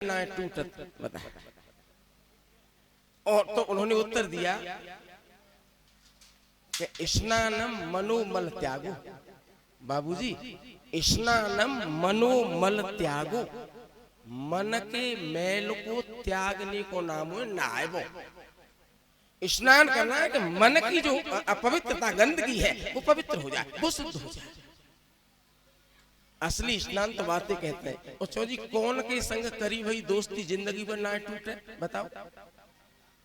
ना टूटत बता। और तो उन्होंने उत्तर दिया कि स्नानम मनोमल त्यागो। बाबूजी, स्नानम मनोमल त्यागो, मन के मैल को त्यागने को नाम है नहायबो। स्नान करना है कि मन की जो अपवित्रता गंदगी है वो पवित्र हो जाए, वो शुद्ध हो जाए। असली स्नान तो बातें कहते हैं। और चौजी कौन के संग करी हुई दोस्ती जिंदगी भर ना टूटे बताओ।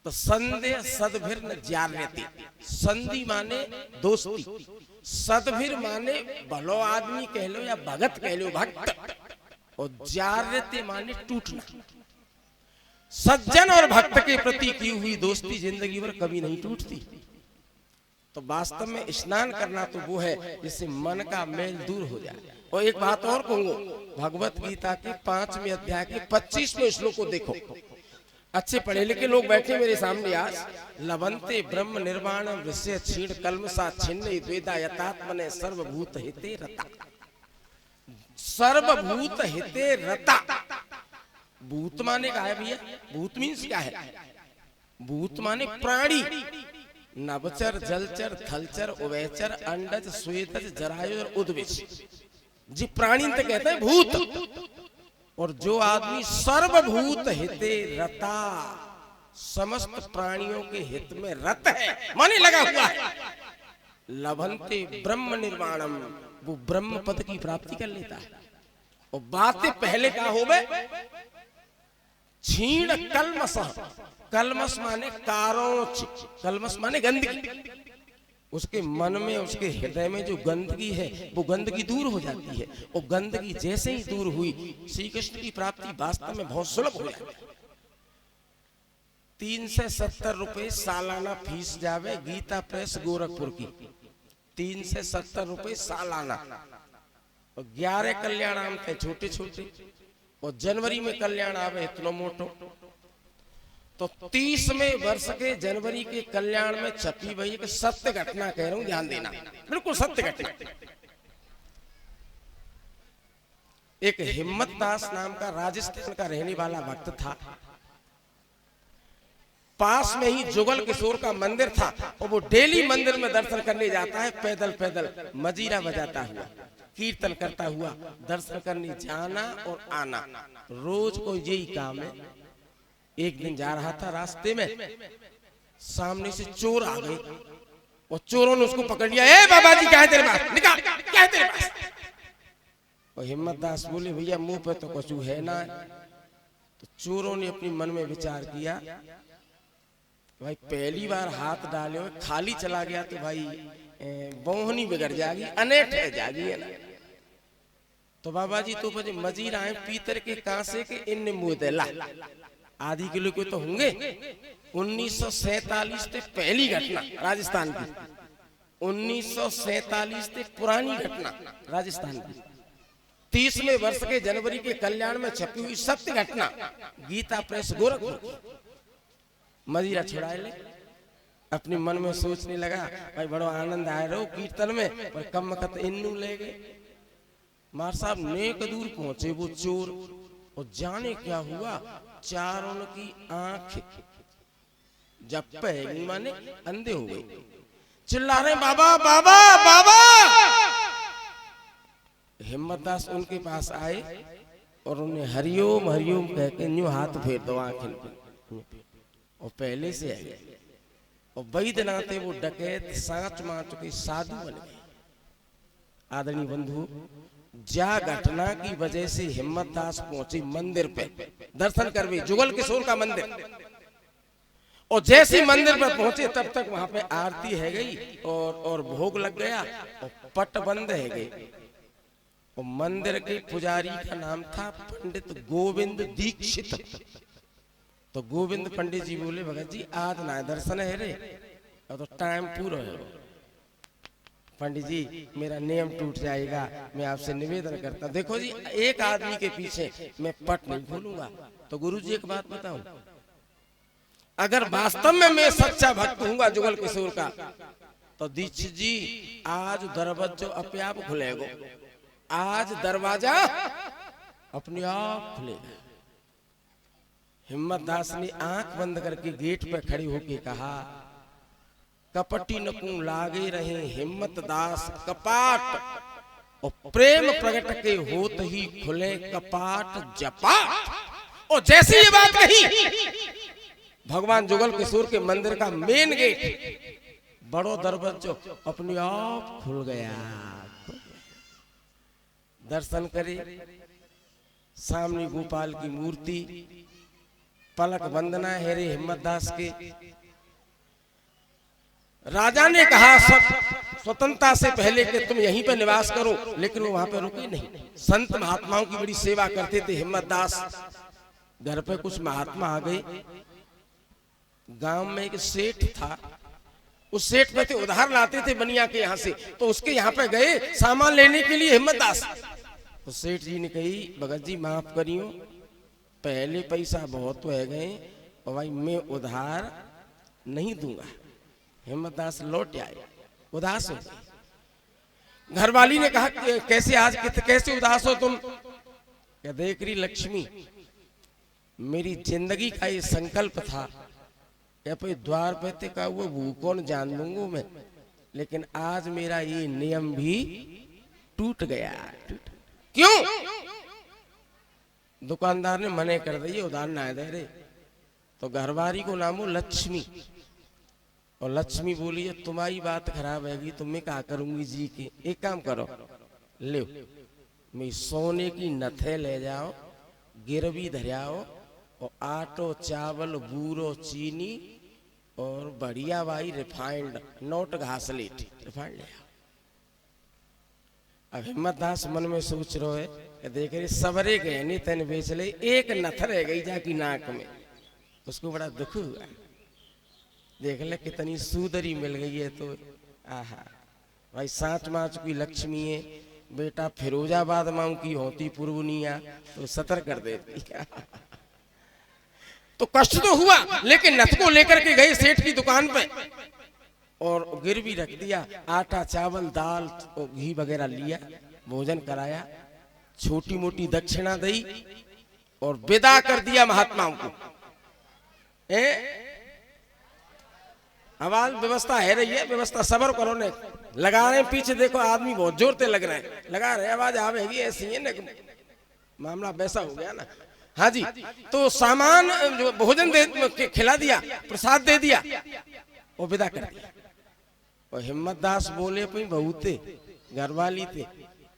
तो संदेह सदभिर न जारती। संधि माने दोस्ती, सदभिर माने भलो आदमी कह लो या भगत कह लो, भक्त। और जारते माने टूटना। सज्जन और भक्त के प्रति की हुई दोस्ती जिंदगी भर कभी नहीं टूटती। तो वास्तव में स्नान करना तो वो है जिससे मन का मेल दूर हो जाए। और एक बात और कहूंगा, भगवत गीता के 5वें अध्याय के 25वें श्लोक को देखो। अच्छे पढ़े लिखे लोग बैठे मेरे सामने आज। लवंते ब्रह्म निर्वाण विषय क्षीण कल्मषा छिन्न द्वेदा यतात्मने सर्वभूत हिते रता। सर्वभूत हिते रता। भूत माने क्या है भैया? भूत मीन्स क्या है? भूत माने प्राणी। नभचर, जलचर, थलचर, उभयचर, अंडज, स्वेदज, जरायु और उद्भिज, जी प्राणी तो कहते हैं भूत। और जो आदमी सर्वभूत हिते रता, समस्त प्राणियों के हित में रत है, माने लगा हुआ है। लभंते ब्रह्म निर्वाणम, वो ब्रह्म पद की प्राप्ति कर लेता है। और बातें पहले क्या हो गए? क्षीण कल्मष। कल्मष माने कारोच, कल्मष माने गंदगी। उसके मन में, उसके हृदय में जो गंदगी है वो गंदगी दूर हो जाती है। और गंदगी जैसे ही दूर हुई, श्री कृष्ण की प्राप्ति वास्तव में बहुत सुलभ हो जाती है। 370 रुपए सालाना फीस जावे गीता प्रेस गोरखपुर की। 370 रुपए सालाना। और 11 कल्याण आम थे छोटे छोटे। और जनवरी में कल्याण आवे इतना मोटो। तो 30वें वर्ष के जनवरी के कल्याण में छपी भई एक सत्य घटना कह रहा हूं, ध्यान देना, बिल्कुल सत्य घटना। एक हिम्मत दास नाम का राजस्थान का रहने वाला भक्त था। पास में ही जुगल किशोर का मंदिर था। और वो डेली मंदिर में दर्शन करने जाता है, पैदल पैदल मजीरा बजाता हुआ, कीर्तन करता हुआ दर्शन करने जाना और आना। रोज को यही काम है। एक दिन जा रहा था, रास्ते में सामने से चोर आ गए। और चोरों ने उसको पकड़ लिया। ए बाबा जी, क्या है तेरे पास? निकाल, क्या है तेरे पास? और हिम्मत दास बोले, भैया मुंह पे तो कुछ है ना। तो चोरों ने अपने मन में विचार किया, भाई पहली बार हाथ डाले हो, खाली चला गया तो भाई बोहनी बिगड़ जाएगी, अनेठ है जाएगी, है ना। तो बाबा जी तो बजे मजीरा है पीतर के कांसे के, इन मुंह देला आधी किलो के तो होंगे। 1947 से पहली घटना राजस्थान की। 1947 से पुरानी घटना राजस्थान की। 30वें वर्ष के जनवरी के कल्याण में छपी हुई सत्य घटना, गीता प्रेस गोरखपुर। मजीरा छुड़ा ले। अपने मन में सोचने लगा, भाई बड़ो आनंद आए रहो कीर्तन में, पर कम वक्त इन्नू ले गए। मार साहब नेक दूर पहुंचे वो चोर। और जाने क्या हुआ, चारों की आंख जब पे माने अंधे हो गए। चिल्ला रहे बाबा बाबा बाबा। हिम्मत दास उनके पास आए और उन्हें हरिओम हरिओम कह के न्यू हाथ फेर दो आंखें पे। और पहले से आए। और वैद्यनाथ वो डकैत सांच मान चुके साधु बन गए। आदरणीय बंधु, जा घटना की वजह से हिम्मत दास पहुंचे मंदिर पे दर्शन करवे, जुगल किशोर का मंदिर। और जैसे मंदिर पर पहुंचे तब तक वहां पे आरती है गई और भोग लग गया और पट बंद है गई। और मंदिर के पुजारी का नाम था पंडित गोविंद दीक्षित। तो गोविंद पंडित जी बोले, भगत जी आज ना दर्शन है रे, और तो टाइम पूरा है। पंडित जी मेरा नियम टूट जाएगा, मैं आपसे निवेदन करता हूं। देखो जी, एक आदमी के पीछे मैं पट नहीं खोलूंगा। तो गुरु जी एक बात बताऊं, अगर वास्तव में मैं सच्चा भक्त हूंगा जुगल किशोर का, तो दीक्षित जी आज दरवाजा अपने आप खुलेगा। आज दरवाजा अपने आप खुलेगा। हिम्मत दास ने आंख बंद करके गेट पे खड़े होके कहा, कपटी नकू लागे रहे हिम्मत दास कपाट और प्रेम प्रकट के होत ही खुले कपाट जपाट। और जैसे ये बात कही भगवान जुगल किशोर के मंदिर का मेन गेट बड़ो दरवाजा अपने आप खुल गया। दर्शन करे सामने गोपाल की मूर्ति, पलक वंदना है रे हिम्मत दास के। राजा ने कहा स्वतंत्रता से पहले कि तुम यहीं पर निवास करो, लेकिन वो वहां पर रुके नहीं। संत महात्माओं की बड़ी सेवा करते थे हिम्मत दास। घर पे कुछ महात्मा आ गए। गांव में एक सेठ था, उस सेठ पे थे उधार लाते थे बनिया के यहाँ से, तो उसके यहाँ पे गए सामान लेने के लिए हिम्मत दास। तो सेठ जी ने कही, भगत जी माफ करियो, पहले पैसा बहुत रह गए और भाई मैं उधार नहीं दूंगा। हिम्मत दास लौट आए, उदास हो गए। घरवाली ने कहा कैसे आज कैसे उदास हो तुम? क्या देख रही लक्ष्मी, मेरी जिंदगी का ये संकल्प था क्या पे द्वार पे थे का वो भूकौन जान लूंगा मैं, लेकिन आज मेरा ये नियम भी टूट गया। क्यों? दुकानदार ने मने कर दिए उधार ना दे रे। तो घरवाली को नाम हो लक्ष्मी, और लक्ष्मी बोली है तुम्हारी बात खराब हैगी तो मैं क्या करूंगी जी के, एक काम करो ले मैं सोने की नथे ले जाओ, गिरवी धरियाओ और आटो चावल बूरो चीनी और बढ़िया भाई रिफाइंड नोट घासलेट रिफाइंड ले आओ। अब हिम्मत दास मन में सोच रहे है देख रहे सवरे गए नहीं तेन बेच ले, एक नथ रह गई जाकी नाक में। उसको बड़ा दुख हुआ, देख ले कितनी सुंदरी मिल गई है। तो आहा भाई साँच माच की लक्ष्मी है बेटा, फिरोजाबाद माऊ की होती पुरवनिया तो सतर कर देती। तो कष्ट तो हुआ, लेकिन नथ को लेकर के गए सेठ की दुकान पे और गिरवी रख दिया, आटा चावल दाल और घी वगैरह लिया, भोजन कराया, छोटी मोटी दक्षिणा दी और विदा कर दिया महात्माओं को। आवाज व्यवस्था है रही है, व्यवस्था सबर करो ने लगा रहे हैं पीछे देखो आदमी बहुत जोर से लग रहे हैं, लगा रहे आवाज आवेगी ऐसी है ना, मामला वैसा हो गया ना। हाँ जी, तो सामान जो भोजन दे खिला दिया, प्रसाद दे दिया और विदा कर दिया। और हिम्मत दास बोले पई बहुते घरवाली थे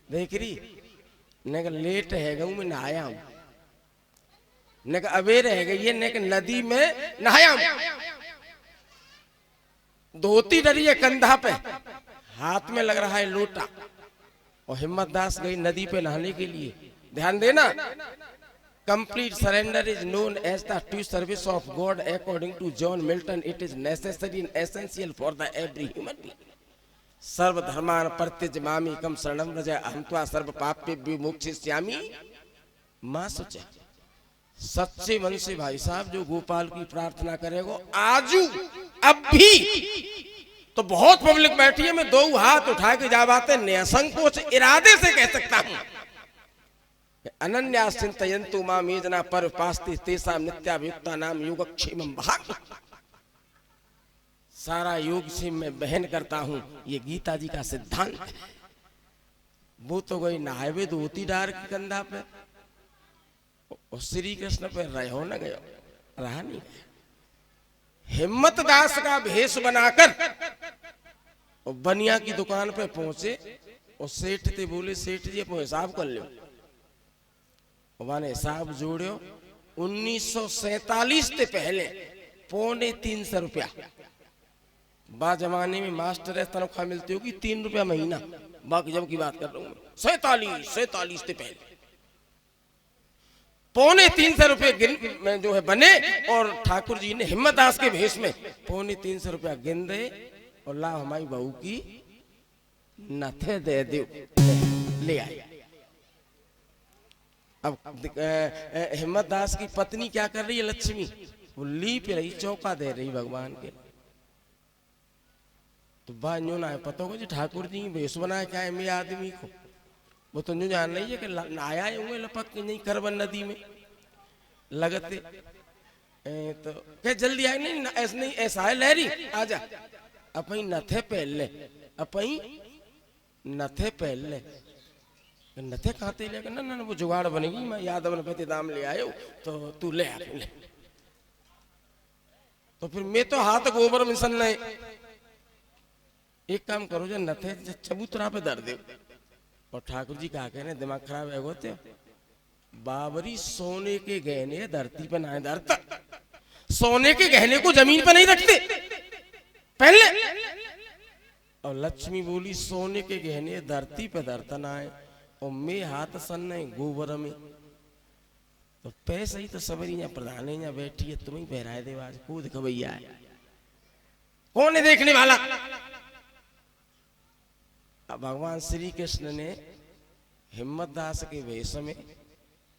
देख रही ने लेट है गऊ मैं नहाया हूं, ने अबेर है गई है, ने नदी में नहाया हूं। धोती डरी है कंधा पे, हाथ में लग रहा है लोटा, और हिम्मत दास गई नदी पे नहाने के लिए। ध्यान देना, complete surrender is known as the true service of God according to John Milton. It is necessary and essential for the every human being. सर्व धर्मान परित्यज्य कम शरणम व्रज अहं त्वा सर्व पाप्य विमुक्ष्यामि मां सोचा। सच्चे मन से भाई साहब जो गोपाल की प्रार्थना करेगा आजू अब भी तो बहुत पब्लिक बैठी है, मैं दो हाथ उठा के जा बातें निसंकोच इरादे से कह सकता हूं, अनन्या चिंतयन्तु मां ये जना पर पास्ति तेसा नित्याभियुक्ता नाम योगक्षेमं भाग। सारा योग से मैं बहन करता हूं, ये गीता जी का सिद्धांत है। वो तो गई नहावे धोती डार की कंधा पे और श्री कृष्ण पे रहो न गयो, रहा नहीं। हिम्मत दास का भेष बनाकर और बनिया की दुकान पे पहुंचे और सेठ थे बोले सेठ जी अपना हिसाब कर लो। हिसाब जोड़ो 1947 से पहले 350 रुपया, बा जमाने में मास्टर है तनख्वाह मिलती होगी 3 रुपया महीना, बाकी जब की बात कर रहा हूं 47 से पहले 350 रुपये जो है बने, और ठाकुर जी ने हिम्मत दास के भेष में 350 रुपया गिन दे और ला हमारी बहू की नथे दे दो, ले आई। अब हिम्मत दास की पत्नी क्या कर रही है लक्ष्मी, वो लीप रही चौका दे रही भगवान के। तो बान्यो ना पता हो ठाकुर जी भेष बनाया क्या है मेरे आदमी को, वो तो जान रही है कि आया हुए लपक के नहीं करवन नदी में लगते। तो कह जल्दी आए, नहीं ऐसा नहीं, ऐसा है लहरी, आजा अपनी नथे पहन ले, अपनी नथे पहन ले। नथे खाते ले, ना ना वो जुगाड़ बनेगी, मैं यादव ने पति दाम ले आयो तो तू ले आ ले। तो फिर मैं तो हाथ गोबर मिशन ले, एक काम करो जो नथे चबूतरा पे धर दे। और ठाकुर जी कहा कहने दिमाग खराब है होते हो, बाबरी सोने के गहने धरती पर ना धरता, सोने के गहने को जमीन पर नहीं रखते पहले। और लक्ष्मी बोली सोने के गहने धरती पे धरता ना है, और मैं हाथ सन्ने गोबर में। तो पैसा ही तो सबरी यहाँ प्रधान है, यहाँ बैठी है, तुम्हें पहराए दे आज कूद खबैया है, कौन है देखने वाला। अब भगवान श्री कृष्ण ने हिम्मत दास के वेश में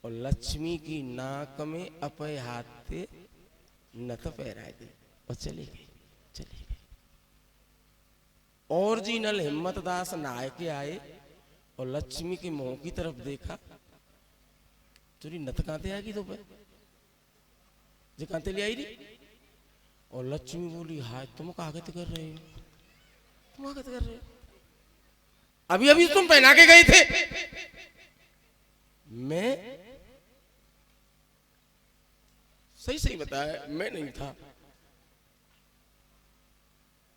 और लक्ष्मी की नाक में अपने हाथ से नथ पहराए दी और चले गए, चले गए। ओरिजिनल हिम्मत दास नहाए के आए और लक्ष्मी के मुंह की तरफ देखा, तुरी नथ कांते आएगी तो पे जे कांते ले आई रही। और लक्ष्मी बोली हाय तुम कागत कर रहे हो, तुम कागत कर रहे हो, अभी अभी तुम पहना के गए थे। मैं सही सही बताया, मैं नहीं था,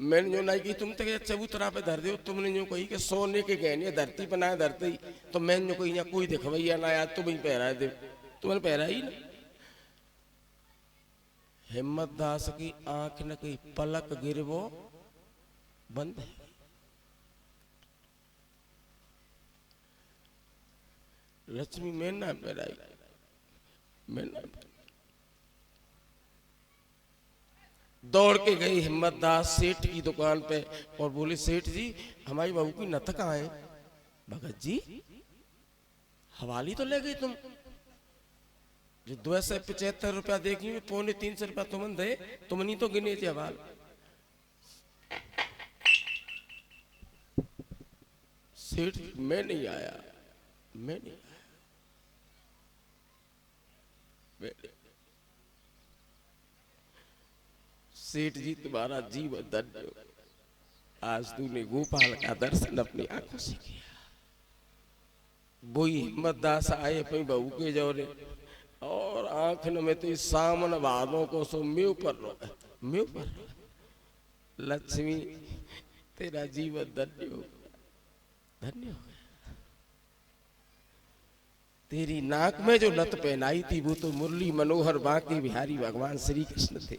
मैंने जो नहीं की तुम तक चबूतरा पे धर दो, तुमने जो कही कि सोने के गहने धरती पर ना धरती, तो मैंने जो कही कोई दिखवैया ना यार तुम ही पहरा दे, तुमने पहरा ही ना। हिम्मत दास की आंख न की पलक गिरवो बंद है। लक्ष्मी मैं ना पहराई, मैं ना दौड़ के गई हिम्मत दास सेठ की दुकान पे और बोले सेठ जी हमारी बहू की नथ कहाँ है। भगत जी हवाली तो ले गई तुम, जो 275 रुपया देखी में 250 रुपया तुम दे, तुम नहीं तो गिने थे हवाल। सेठ मैं नहीं आया, मैं नहीं आया, सेठ जी तुम्हारा जीवन धन्य हो, आज तूने गोपाल का दर्शन अपनी आंखों से किया। वही हिम्मत दास आए अपनी बहू के जोरे और आंख में तो सामन बादों को सो म्यू पर रो, म्यू पर रो। लक्ष्मी तेरा जीवन धन्य हो, धन्य हो। तेरी नाक में जो लत पहनाई थी वो तो मुरली मनोहर बांके बिहारी भगवान श्री कृष्ण थे।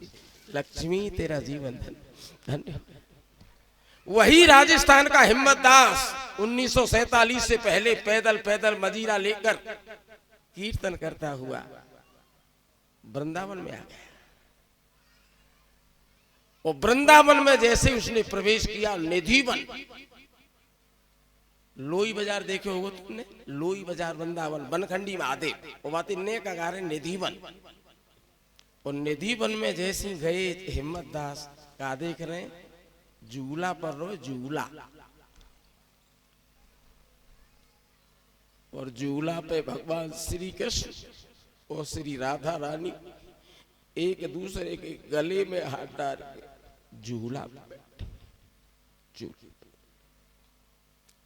लक्ष्मी तेरा जीवन धन्य हो। वही राजस्थान का हिम्मत दास 1947 से पहले पैदल पैदल मजीरा लेकर कीर्तन करता हुआ वृंदावन में आ गया। और वृंदावन में जैसे उसने प्रवेश किया, निधिवन लोई बाजार देखे होगे तुमने, लोई बाजार वृंदावन बनखंडी महादेव और बात ने का गारे निधिवन। और निधिवन में जैसे गए हिम्मत दास का देख रहे हैं झूला पर रो, झूला और झूला पे भगवान श्री कृष्ण और श्री राधा रानी एक दूसरे के गले में हाथ डाल के झूला बैठे।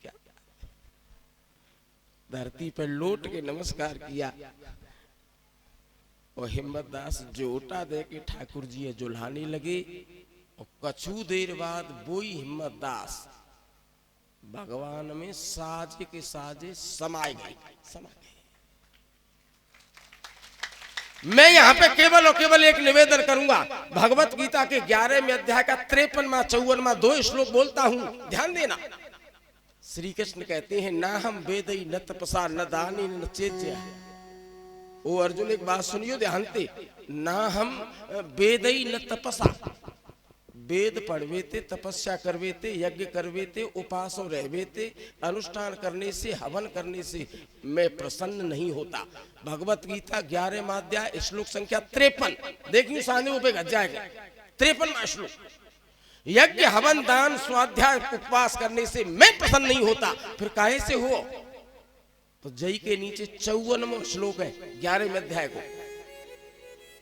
क्या धरती पर लौट के नमस्कार किया और हिम्मत दास जोटा दे के ठाकुर जी जुल्हाने लगे। और कछु देर बाद वही हिम्मत दास भगवान में साजे के साजे समाये गए, समाये गए। मैं यहाँ पे केवल और केवल एक निवेदन करूंगा, भगवत गीता के 11वें अध्याय का 53वां 54वां 2 श्लोक बोलता हूं, ध्यान देना। श्री कृष्ण कहते हैं ना हम वेदई न तपसा न दानी न चेत्या। ओ अर्जुन एक बात सुनियो ध्यान से, ना हम वेदई न तपसा, वेद पढ़वे थे, तपस्या करवे थे, यज्ञ करवे थे, उपास रहवे थे, अनुष्ठान करने से हवन करने से मैं प्रसन्न नहीं होता। भगवत गीता 11वां अध्याय श्लोक संख्या 53 देखिए सामने पे गज जाएगा। 53वां श्लोक, यज्ञ हवन दान स्वाध्याय उपवास करने से मैं प्रसन्न नहीं होता, फिर काहे से हो। तो जय के नीचे 54वां श्लोक है 11वें अध्याय को,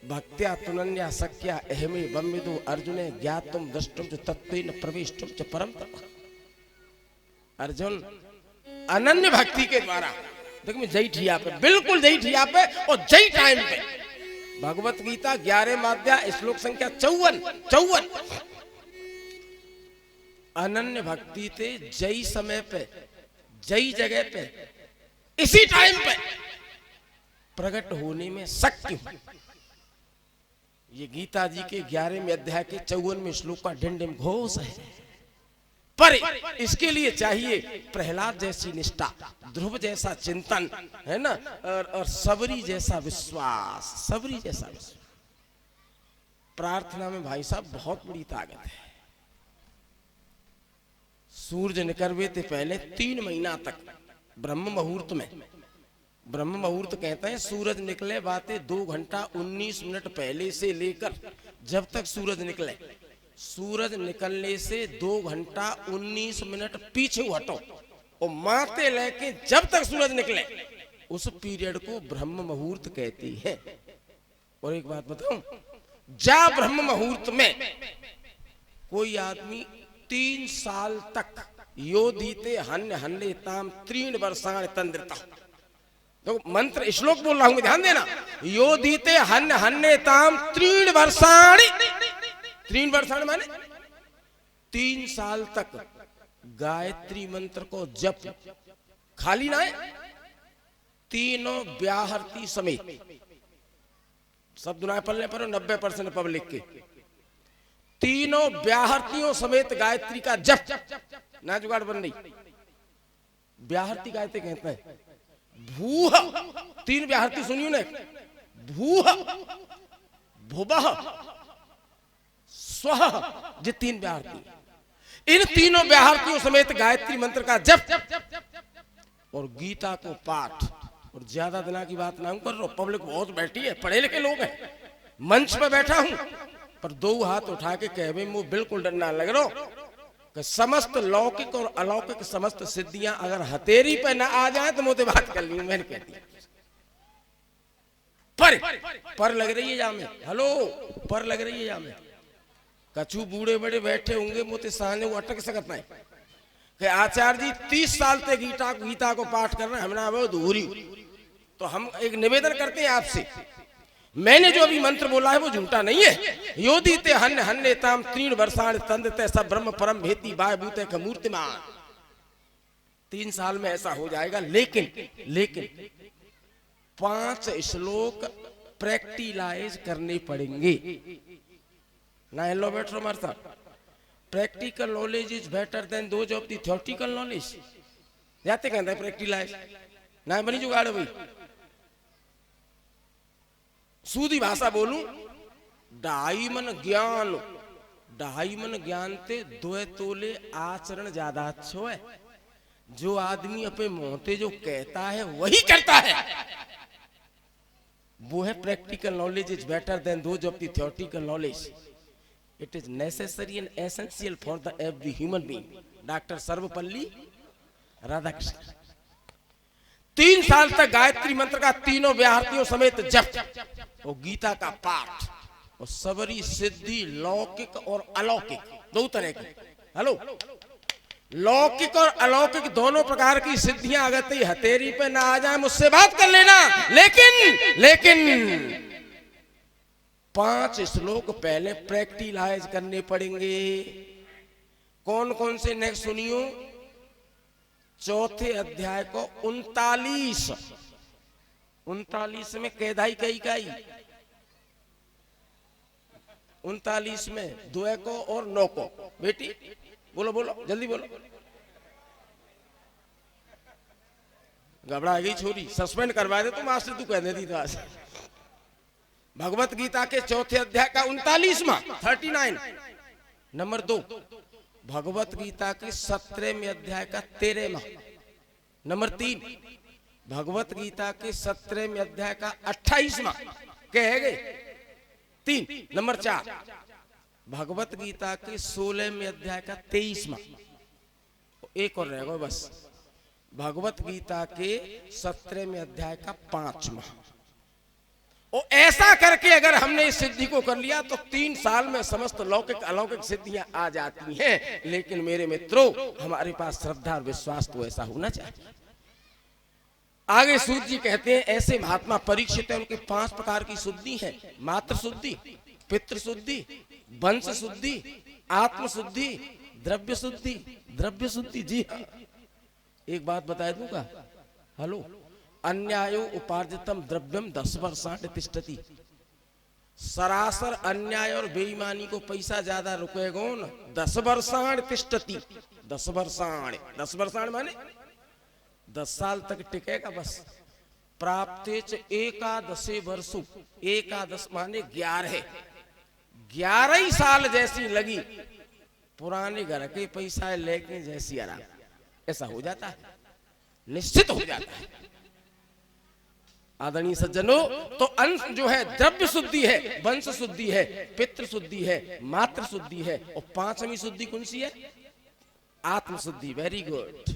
भक्त्या तुनन्या सख्या अहमे बम्बिदु अर्जुने ज्ञातुम दृष्टुम च तत्वेन प्रविष्टुम च परम तप। अर्जुन अनन्य भक्ति के द्वारा देखो मैं जय ठिया पे, बिल्कुल जय ठिया पे और जय टाइम पे। भगवत गीता 11वां अध्याय श्लोक संख्या 54। अनन्य भक्ति थे जय समय पे, जय जगह पे, इसी टाइम पे प्रकट होने में शक्ति। ये गीता जी के 11वें अध्याय के 54वें श्लोक का ढिंढिम घोष है। पर इसके लिए चाहिए प्रहलाद जैसी निष्ठा, ध्रुव जैसा चिंतन, है ना, और सबरी जैसा विश्वास। सबरी जैसा विश्वास प्रार्थना में भाई साहब बहुत बड़ी ताकत है। सूरज निकलवे से पहले 3 महीना तक ब्रह्म मुहूर्त में, ब्रह्म मुहूर्त कहते हैं सूरज निकले बातें 2 घंटा 19 मिनट पहले से लेकर जब तक सूरज निकले, सूरज निकलने से 2 घंटा 19 मिनट पीछे हटो और माते लेके जब तक सूरज निकले उस पीरियड को ब्रह्म मुहूर्त कहती है। और एक बात बताऊं, जा ब्रह्म मुहूर्त में कोई आदमी 3 साल तक योधीते हन्य हन्ने ताम 3 वर्षाण तंद्रता, तो मंत्र श्लोक बोल रहा हूं ध्यान देना, योधीते हन्य हन्ने ताम 3 वर्षाणी। 3 वर्षाण माने 3 साल तक गायत्री मंत्र को जप, खाली ना है, तीनों व्याहृति समेत, सब दुनिया पढ़ने पर 90% पब्लिक के तीनों व्याहृतियों समेत गायत्री का जप ना जुगाड़ बन रही। व्याहृति गायत्री कहते हैं भूह, 3 व्याहृति सुनियो ना, भूह, भुवः, स्वः, ये 3 व्याहृति। इन तीनों व्याहृतियों समेत गायत्री मंत्र का जप और गीता को पाठ। और ज्यादा दिना की बात ना कर रहा, पब्लिक बहुत बैठी है, पढ़े लिखे लोग हैं, मंच पे बैठा हूं, पर 2 हाथ उठा के कहवे मुझे बिल्कुल डर ना लग रहा कि समस्त लौकिक और अलौकिक समस्त सिद्धियां अगर हथेरी पे ना आ जाए तो मुझे बात कर ली। मैंने कह दी पर लग रही है जामे, हेलो पर लग रही है जामे। कछु बूढ़े बड़े बैठे होंगे मुझे सामने वो अटक सकता है कि आचार्य जी 30 साल से गीता को पाठ कर रहे हैं, हमने वो अधूरी। तो हम एक निवेदन करते हैं आपसे, मैंने जो अभी मंत्र बोला है वो झूठा नहीं है। योदिते हन्य हन्ने ताम 3 वर्षाण तंदते सब ब्रह्म परम भेति बाय भूते का मूर्तिमान। 3 साल में ऐसा हो जाएगा। लेकिन 5 श्लोक प्रैक्टिलाइज करने पड़ेंगे ना। हेलो बैठो हमारे साथ, practical knowledge is better than those of the theoretical knowledge. जाते कहते हैं प्रैक्टिलाइज ना बनी जुगाड़ भाई, सूदी भाषा बोलूं, ढाई मन ज्ञान ते 2 तोले आचरण ज्यादा अच्छो है। जो आदमी अपने मोहते जो कहता है वही करता है, वो है practical knowledge is better than those of the theoretical knowledge. It is necessary and essential for the every human being. Doctor Sarvepalli Radhakrishna. 3 साल तक गायत्री मंत्र का तीनों व्याहृतियों समेत जप और गीता का पाठ और सबरी सिद्धि लौकिक और अलौकिक 2 तरह की। हेलो, लौकिक और अलौकिक दोनों प्रकार की सिद्धियां अगर तेरी हथेरी पे ना आ जाए मुझसे बात कर लेना। लेकिन 5 श्लोक पहले प्रैक्टिलाइज करने पड़ेंगे। कौन कौन से नेक्स्ट सुनियो, 4थे अध्याय को 39 में कैदाई कई काई 39 में 2 को और 9 को। बेटी बोलो जल्दी बोलो, घबरा गई छोरी, सस्पेंड करवा दे तो मास्टर तू कह देती तो आज। भगवत गीता के 4थे अध्याय का 39वां 39। नंबर 2 भगवत गीता के 17वें अध्याय का 13वां। नंबर 3 भगवत गीता के 17वें अध्याय का 28वां कह गए 3। नंबर 4 भगवत गीता के 16वें अध्याय का 23वां। एक और रहेगा बस, भगवत गीता के 17वें अध्याय का 5वां। और ऐसा करके अगर हमने इस सिद्धि को कर लिया तो 3 साल में समस्त लौकिक अलौकिक सिद्धियां आ जाती हैं। लेकिन मेरे मित्रों, हमारे पास श्रद्धा और विश्वास तो ऐसा होना चाहिए। आगे सूत जी कहते हैं, ऐसे महात्मा परीक्षित हैं, उनके 5 प्रकार की शुद्धि है। मातृ शुद्धि, पितृ शुद्धि, वंश शुद्धि, आत्म शुद्धि, द्रव्य शुद्धि। द्रव्य शुद्धि, जी हाँ, एक बात बता दूंगा। हेलो, अन्यायो उपार्जितम द्रव्यम 10 वर्षाण तिष्ठति। सरासर अन्याय और बेईमानी को पैसा ज्यादा रुकेगा न, 10 वर्षाण तिष्ठति। 10 वर्षाण, 10 वर्षाण माने 10 साल तक टिकेगा बस। प्राप्तेच एकादशे वर्षु, एकादश माने 11, 11 साल जैसी लगी पुराने घर के पैसा लेके जैसी आराम, ऐसा हो जाता है, निश्चित हो जाता है। आदरणीय सज्जनों, तो अंश जो है द्रव्य शुद्धि है, वंश शुद्धि है, पितृ शुद्धि है, मातृ शुद्धि है, और 5वीं शुद्धि कौन सी है? आत्म शुद्धि। Very good.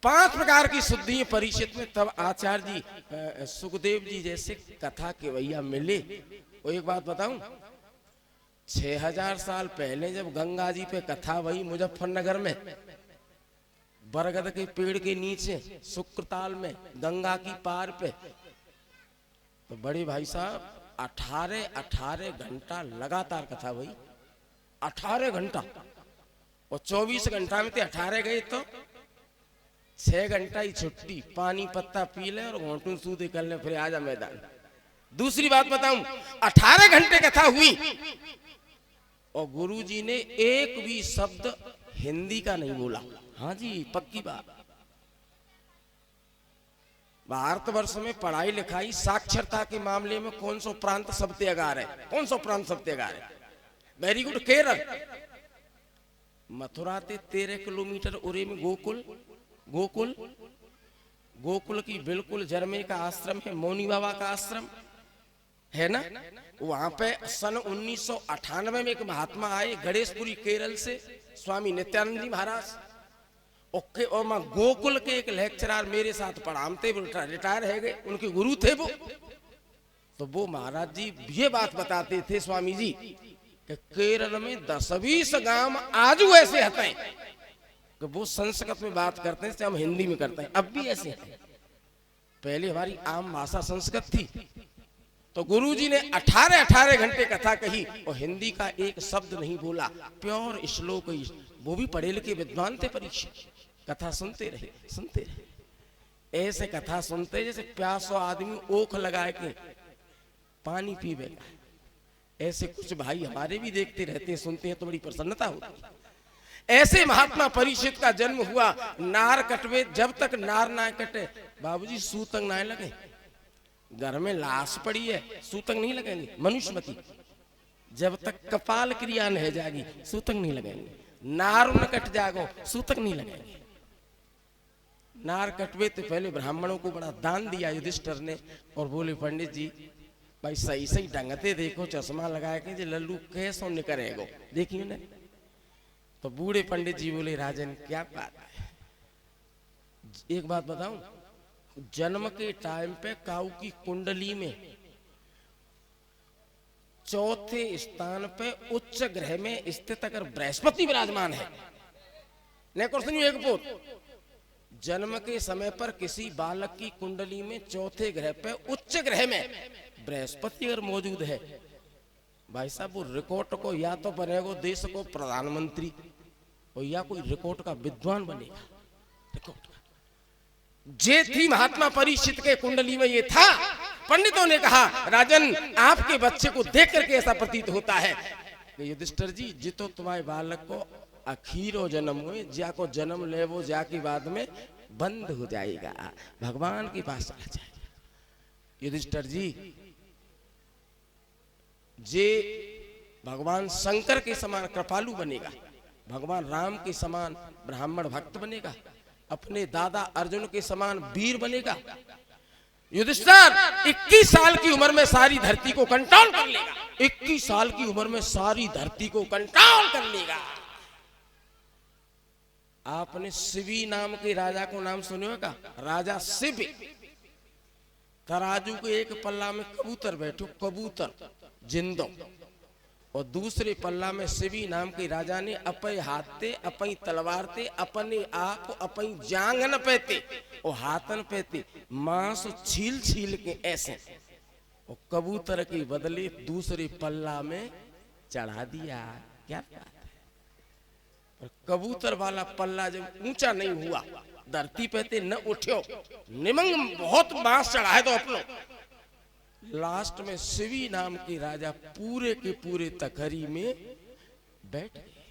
5 प्रकार की शुद्धि परीक्षित में। तब आचार्य जी, सुखदेव जी जैसे कथा के भैया मिले। वो एक बात बताऊं, 6000 साल पहले जब गंगा जी पे कथा हुई मुजफ्फरनगर में, बरगद के पेड़ के नीचे शुक्रताल में गंगा की पार पे, तो बड़े भाई साहब 18 घंटा लगातार कथा हुई। 18 घंटा, और 24 घंटा में 18 गए तो 6 घंटा ही छुट्टी, पानी पत्ता पी ले और घोंटू सूद कर ले, फिर आजा मैदान। दूसरी बात बताऊं, 18 घंटे कथा हुई और गुरुजी ने एक भी शब्द हिंदी का नहीं बोला। हाँ जी, पक्की बात। भारतवर्ष में पढ़ाई लिखाई साक्षरता के मामले में कौन सो प्रांत सबसे आगार है? कौन सो प्रांत सबसे आगार है? Very good, Kerala. मथुरा से 13 किलोमीटर उरे में गोकुल। गोकुल, गोकुल की बिल्कुल जरमे का आश्रम है, मौनी बाबा का आश्रम है ना। वहां पे सन 1998 में एक महात्मा आए गणेशपुरी केरल से, स्वामी नित्यानंद जी महाराज। ओके, और मैं गोकुल के एक लेक्चरर मेरे साथ पढ़ाते, रिटायर है गए, उनके गुरु थे वो। तो वो महाराज जी ये बात बताते थे, स्वामी जी, कि केरल में 10-20 गांव आज ऐसे होते हैं कि वो संस्कृत में बात करते हैं, हम हिंदी में करते हैं। अब भी ऐसे हैं। पहले हमारी आम भाषा संस्कृत थी। तो गुरुजी ने 18 घंटे कथा कही और हिंदी का एक शब्द नहीं बोला, प्योर श्लोक। वो भी पढ़े लिखे विद्वान थे परीक्षित। कथा सुनते रहे, ऐसे कथा सुनते जैसे प्यासो आदमी ओख लगाए के पानी पीवेगा। ऐसे कुछ भाई हमारे भी देखते रहते हैं, सुनते हैं तो बड़ी प्रसन्नता होती है। ऐसे महात्मा परीक्षित का जन्म हुआ। नार कटवे, जब तक नार ना कटे बाबूजी सूतक ना लगे। घर में लाश पड़ी है, सूतक नहीं लगेंगे मनुष्यमती। जब तक कपाल क्रिया नहीं जाएगी सूतक नहीं लगेंगे। नार न कट जागो सूतक नहीं लगेंगे। नार कटवे तो पहले ब्राह्मणों को बड़ा दान दिया युधिष्ठिर ने, और बोले पंडित जी भाई सही सही ढंगते देखो, चश्मा लगाए के जे लल्लू कैसो निकरेगो, देखिए ना। तो बूढ़े पंडित जी बोले राजन क्या बात है, एक बात बताऊं, जन्म के टाइम पे काऊ की कुंडली में 4थे स्थान पे उच्च ग्रह में स्थित अगर बृहस्पति विराजमान है, एक पोत जन्म के समय पर किसी बालक की कुंडली में 4थे ग्रह पे उच्च ग्रह में बृहस्पति अगर मौजूद है, भाई साहब वो रिकॉर्ड को या तो बनेगा देश को प्रधानमंत्री, और या कोई रिकॉर्ड का विद्वान बनेगा। रिकॉर्ड जे थी महात्मा परीक्षित के कुंडली में ये था। पंडितों ने कहा राजन आपके बच्चे को देख करके ऐसा प्रतीत होता है कि युधिष्ठिर जी जितो तुम्हारे बालक को अखीरो जन्म हुए, जा को जन्म ले वो जाके बाद में बंद हो जाएगा, भगवान के पास चला जाएगा। युधिष्ठिर जी जे भगवान शंकर के समान कृपालु बनेगा, भगवान राम के समान ब्राह्मण भक्त बनेगा, अपने दादा अर्जुन के समान वीर बनेगा। युधिष्ठिर 21 साल की उम्र में सारी धरती को कंट्रोल कर लेगा। 21 साल की उम्र में सारी धरती को कंट्रोल कर लेगा। आपने शिवी नाम के राजा को नाम सुने का? राजा शिव तराजू के एक पल्ला में कबूतर बैठो, कबूतर जिंदो, और दूसरे पल्ला में शिवी नाम के राजा ने अपने हाथ ते, अपनी तलवार ते, अपने आप अपनी जांगन पेते और हाथन पेते मांस छील छील के ऐसे, और कबूतर के बदले दूसरे पल्ला में चढ़ा दिया। क्या बात है। पर कबूतर वाला पल्ला जब ऊंचा नहीं हुआ, धरती पे ते न उठ्यो, निमंग बहुत मांस चढ़ाए तो अपनो, लास्ट में शिवी नाम के राजा पूरे के पूरे तखरी में बैठ गए।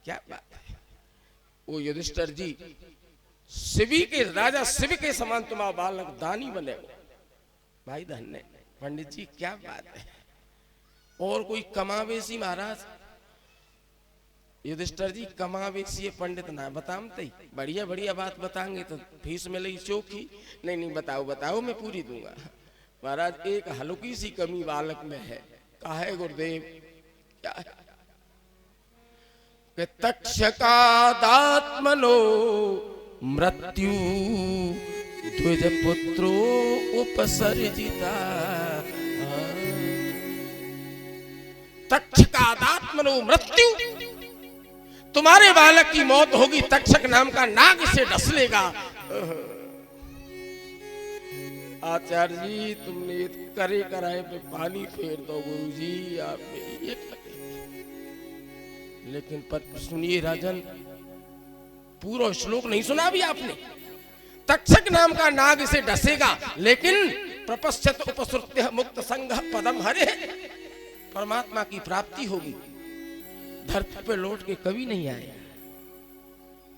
क्या बात है। वो युधिष्ठिर जी शिवी के राजा, शिव के समान तुम्हारा बालक दानी बने। भाई धन्य पंडित जी, क्या बात है। और कोई कमावेशी महाराज, युधिष्ठिर जी कमावेशी पंडित ना बतामते ही बढ़िया बढ़िया बात बताएंगे तो फीस मिलेगी चौकी। नहीं नहीं बताओ बताओ, मैं पूरी दूंगा। महाराज एक हल्की सी कमी बालक में है। कहा है गुरुदेव? क्या है? कि तक्षकादात्मनो मृत्यु द्विज पुत्रो उपसर्जिता। तक्षकादात्मनो मृत्यु, तुम्हारे बालक की मौत होगी, तक्षक नाम का नाग इसे डस लेगा। आचार्य जी तुमने करे कराए पे पानी फेर दो गुरु जी, आपने ये करे। लेकिन पर सुनिए राजन, पूरा श्लोक नहीं सुना भी आपने। तक्षक नाम का नाग इसे डसेगा, लेकिन प्रपश्यत उपसृत्य मुक्त संग पदम हरे, परमात्मा की प्राप्ति होगी। धरती पे लौट के कभी नहीं आया।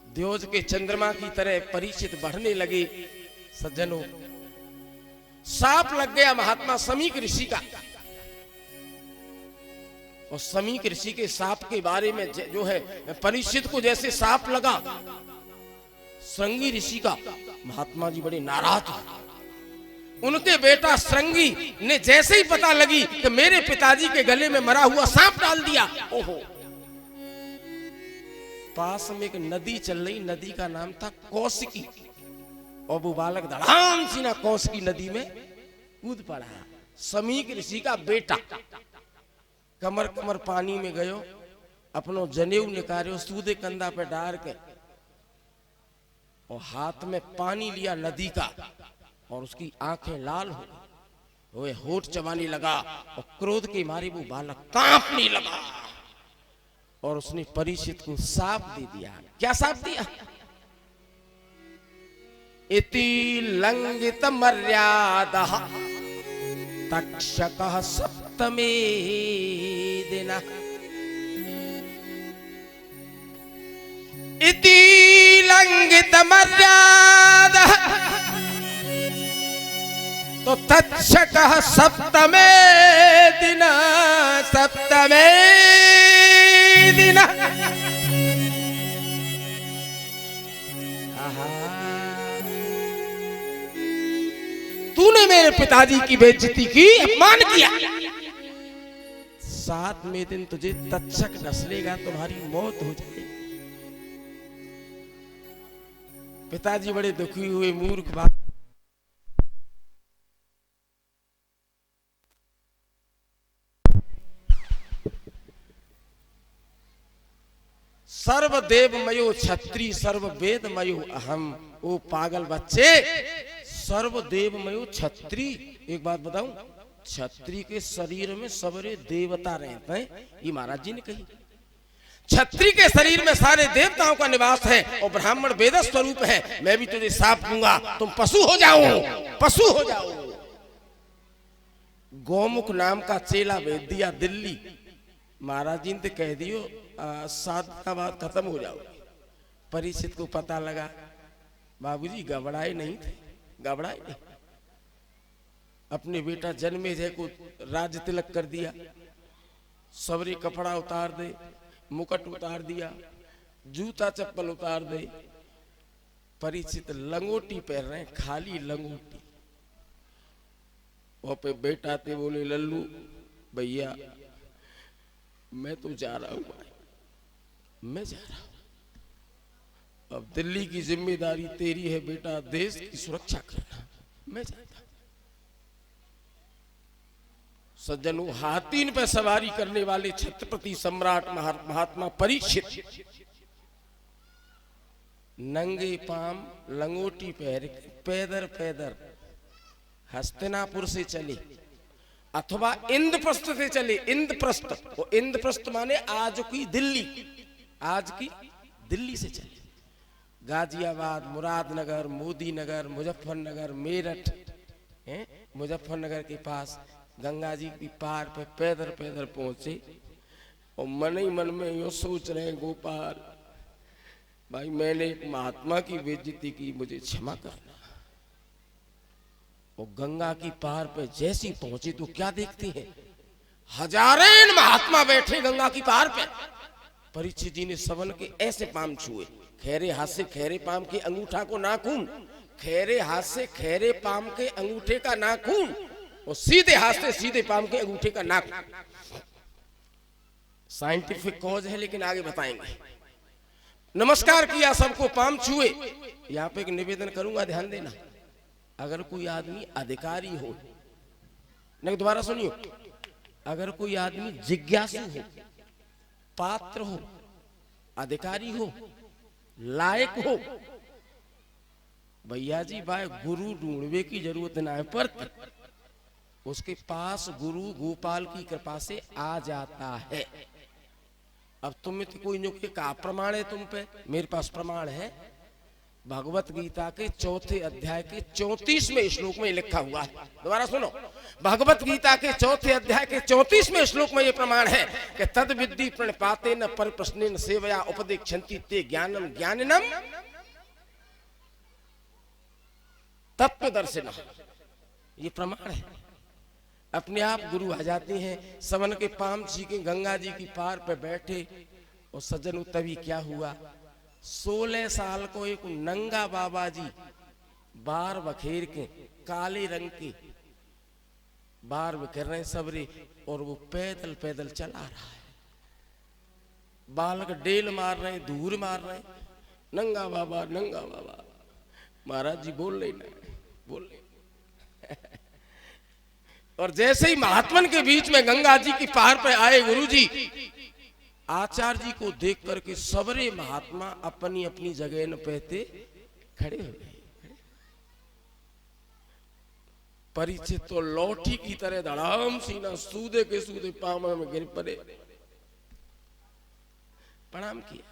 द्योज के चंद्रमा की तरह परीक्षित बढ़ने लगे। सज्जनों, सांप लग गया महात्मा समीक ऋषि का, और समीक ऋषि के सांप के बारे में जो है, परीक्षित को जैसे सांप लगा, श्रृंगी ऋषि का, महात्मा जी बड़े नाराज थे। उनके बेटा श्रृंगी ने जैसे ही पता लगी कि मेरे पिताजी के गले में मरा हुआ सांप डाल दिया, ओहो। पास में एक नदी चल रही, नदी का नाम था कौशिकी, और वो बालक धड़ाम सी ना कौशिकी नदी में कूद पड़ा। समीक ऋषि का बेटा कमर कमर पानी में गयो, अपनो जनेऊ निकालो, सूदे कंधा पे डाल के, और हाथ में पानी लिया नदी का, और उसकी आंखें लाल हो गई, होठ चबाने लगा, और क्रोध के मारे वो बालक कांपने लगा, और उसने परीक्षित को साप दे दिया। क्या साप दिया? इति लंघित मर्यादा तक्षकः सप्तमे दिना। इति लंघित मर्यादा तो तक्षकः सप्तमे दिना, सप्तमे दिना। तूने मेरे पिताजी की बेइज्जती की, अपमान किया। 7वें दिन तुझे तक्षक डस लेगा, तुम्हारी मौत हो जाएगी। पिताजी बड़े दुखी हुए, मूर्ख बात। सर्वदेवमयो छत्री सर्ववेदमयो अहम। ओ पागल बच्चे, सर्वदेवमयो छत्री। एक बात बताऊं, छत्री के शरीर में सबरे देवता रहते हैं, ये महाराज जी ने कही। छत्री के शरीर में सारे देवताओं का निवास है, और ब्राह्मण वेद स्वरूप है। मैं भी तुझे साफ दूंगा, तुम पशु हो जाओ, पशु हो जाओ। गौमुख नाम का चेला भेज दिया दिल्ली। महाराज जी ने कह दियो 7 दिन बाद खत्म हो जाओ। परीक्षित को पता लगा, बाबूजी घबराए नहीं थे, घबराए नहीं। अपने बेटा जन्मेजय को राज तिलक कर दिया, सबरे कपड़ा उतार दे, मुकुट उतार दिया, जूता चप्पल उतार दे। परीक्षित लंगोटी पहन रहे, खाली लंगोटी। और पे बेटा थे, बोले लल्लू भैया मैं तो जा रहा हूं, मैं जा रहा हूं। अब दिल्ली की जिम्मेदारी तेरी है बेटा, देश की सुरक्षा करना, मैं जाता हूं। सज्जनों, हाथीन पे सवारी करने वाले छत्रपति सम्राट महात्मा परीक्षित नंगे पाम लंगोटी पहन पैदर पैदर हस्तिनापुर से चले अथवा इंद्रप्रस्थ से चले। इंद्रप्रस्थ, और इंद्रप्रस्थ माने आज की दिल्ली, आज की दिल्ली से चले। गाजियाबाद, मुरादनगर, मोदीनगर, मुजफ्फरनगर, मेरठ, मुजफ्फरनगर के पास गंगा जी की पार पे पैदल पैदल पहुंचे। और मन ही मन में यो सोच रहे हैं, गोपाल भाई मैंने एक महात्मा की बेइज्जती की, मुझे क्षमा करना। और गंगा की पार पे जैसी पहुंचे तो क्या देखते हैं, हजारों महात्मा बैठे गंगा की पार पे। परीक्षित जी ने सवन के ऐसे पाम छुए, खैरे हाथ से खैरे पाम के अंगूठा को नाखून, खैरे हाथ से खैरे पाम के अंगूठे का नाखून, और सीधे हाथ से सीधे पाम के अंगूठे का नाखून। साइंटिफिक कॉज है लेकिन आगे बताएंगे। नमस्कार किया, सबको पाम छुए। यहाँ पे एक निवेदन करूंगा, ध्यान देना। अगर कोई आदमी अधिकारी हो, नहीं दोबारा सुनियो, अगर कोई आदमी जिज्ञासु हो, पात्र हो, अधिकारी हो, लायक हो, भैया जी भाई गुरु ढूंढने की जरूरत ना है, पर उसके पास गुरु गोपाल की कृपा से आ जाता है। अब तुम्हें तो कोई नुक्ते का प्रमाण है तुम पे, मेरे पास प्रमाण है। भगवत गीता के 4थे अध्याय के 34वें श्लोक में लिखा हुआ है। दोबारा सुनो, भगवत गीता के 4थे अध्याय के 34वें श्लोक में यह प्रमाण है कि तद विद्धि प्रणपाते न पर प्रश्नेन सेवया उपदेक्षन्ति ते ज्ञानम ज्ञानिनम तत्वदर्शिनः। ये प्रमाण है। अपने आप गुरु आ जाते हैं। सवन के पाम जी के गंगा जी की पार पे बैठे। और सज्जन तभी क्या हुआ, 16 साल को एक नंगा बाबा जी बार बखेर के काले रंग के बार बखेर रहे सबरे, और वो पैदल पैदल चला रहा है। बालक डेल मार रहे, धूर मार रहे, नंगा बाबा नंगा बाबा। महाराज जी बोल रहे ना, बोल रहे। और जैसे ही महात्मन के बीच में गंगा जी की पार पे आए गुरुजी, आचार्य जी को देख करके सबरे महात्मा अपनी अपनी जगह न पहते खड़े हो गए। परीक्षित तो लौठी की तरह धड़ाम सीना सूदे के सूदे पाँव में गिर पड़े, प्रणाम किया।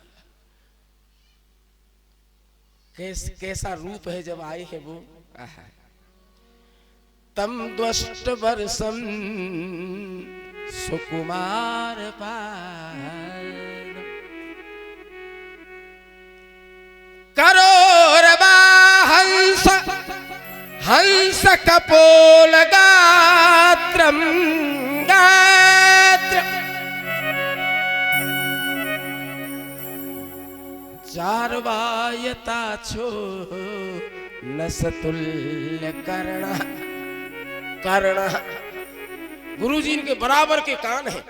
कैसा रूप है जब आए हैं वो। तम द्वष्ट वर्षम सुकुमार पार करोर हंस हंस कपोल गात्रम गात्र चारवायता छो नसतुल्य कर्ण कर्ण। गुरु जी इनके बराबर के कान है,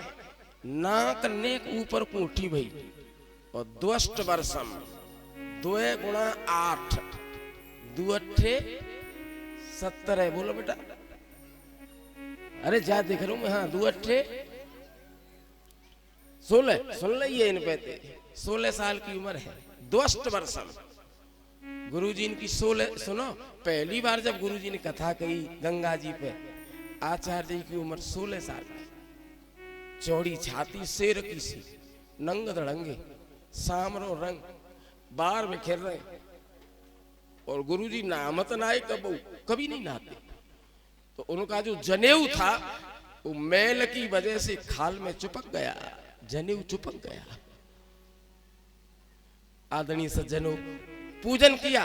नाक नेक ऊपर को उठी भई। और द्वष्ट वर्षम 2 गुणा 8 2 अट्ठे 70 है। बोलो बेटा, अरे जा देख रहा हूं मैं। हाँ 2 अट्ठे 16 सुन लीजिए इन पे 16 साल की उम्र है। द्वष्ट वर्षम गुरु जी इनकी 16। सुनो, पहली बार जब गुरु जी ने कथा कही गंगा जी पे, आचार्य जी की उम्र 16 साल की, चौड़ी छाती शेर की सी, नंग धड़ंगे, सामरो रंग, बार में खेल रहे। और गुरु जी नामत नाए कभी नहीं नहाते। तो उनका जो जनेऊ था वो मैल की वजह से खाल में चिपक गया, जनेऊ चिपक गया। आदरणीय सज्जनों, पूजन किया।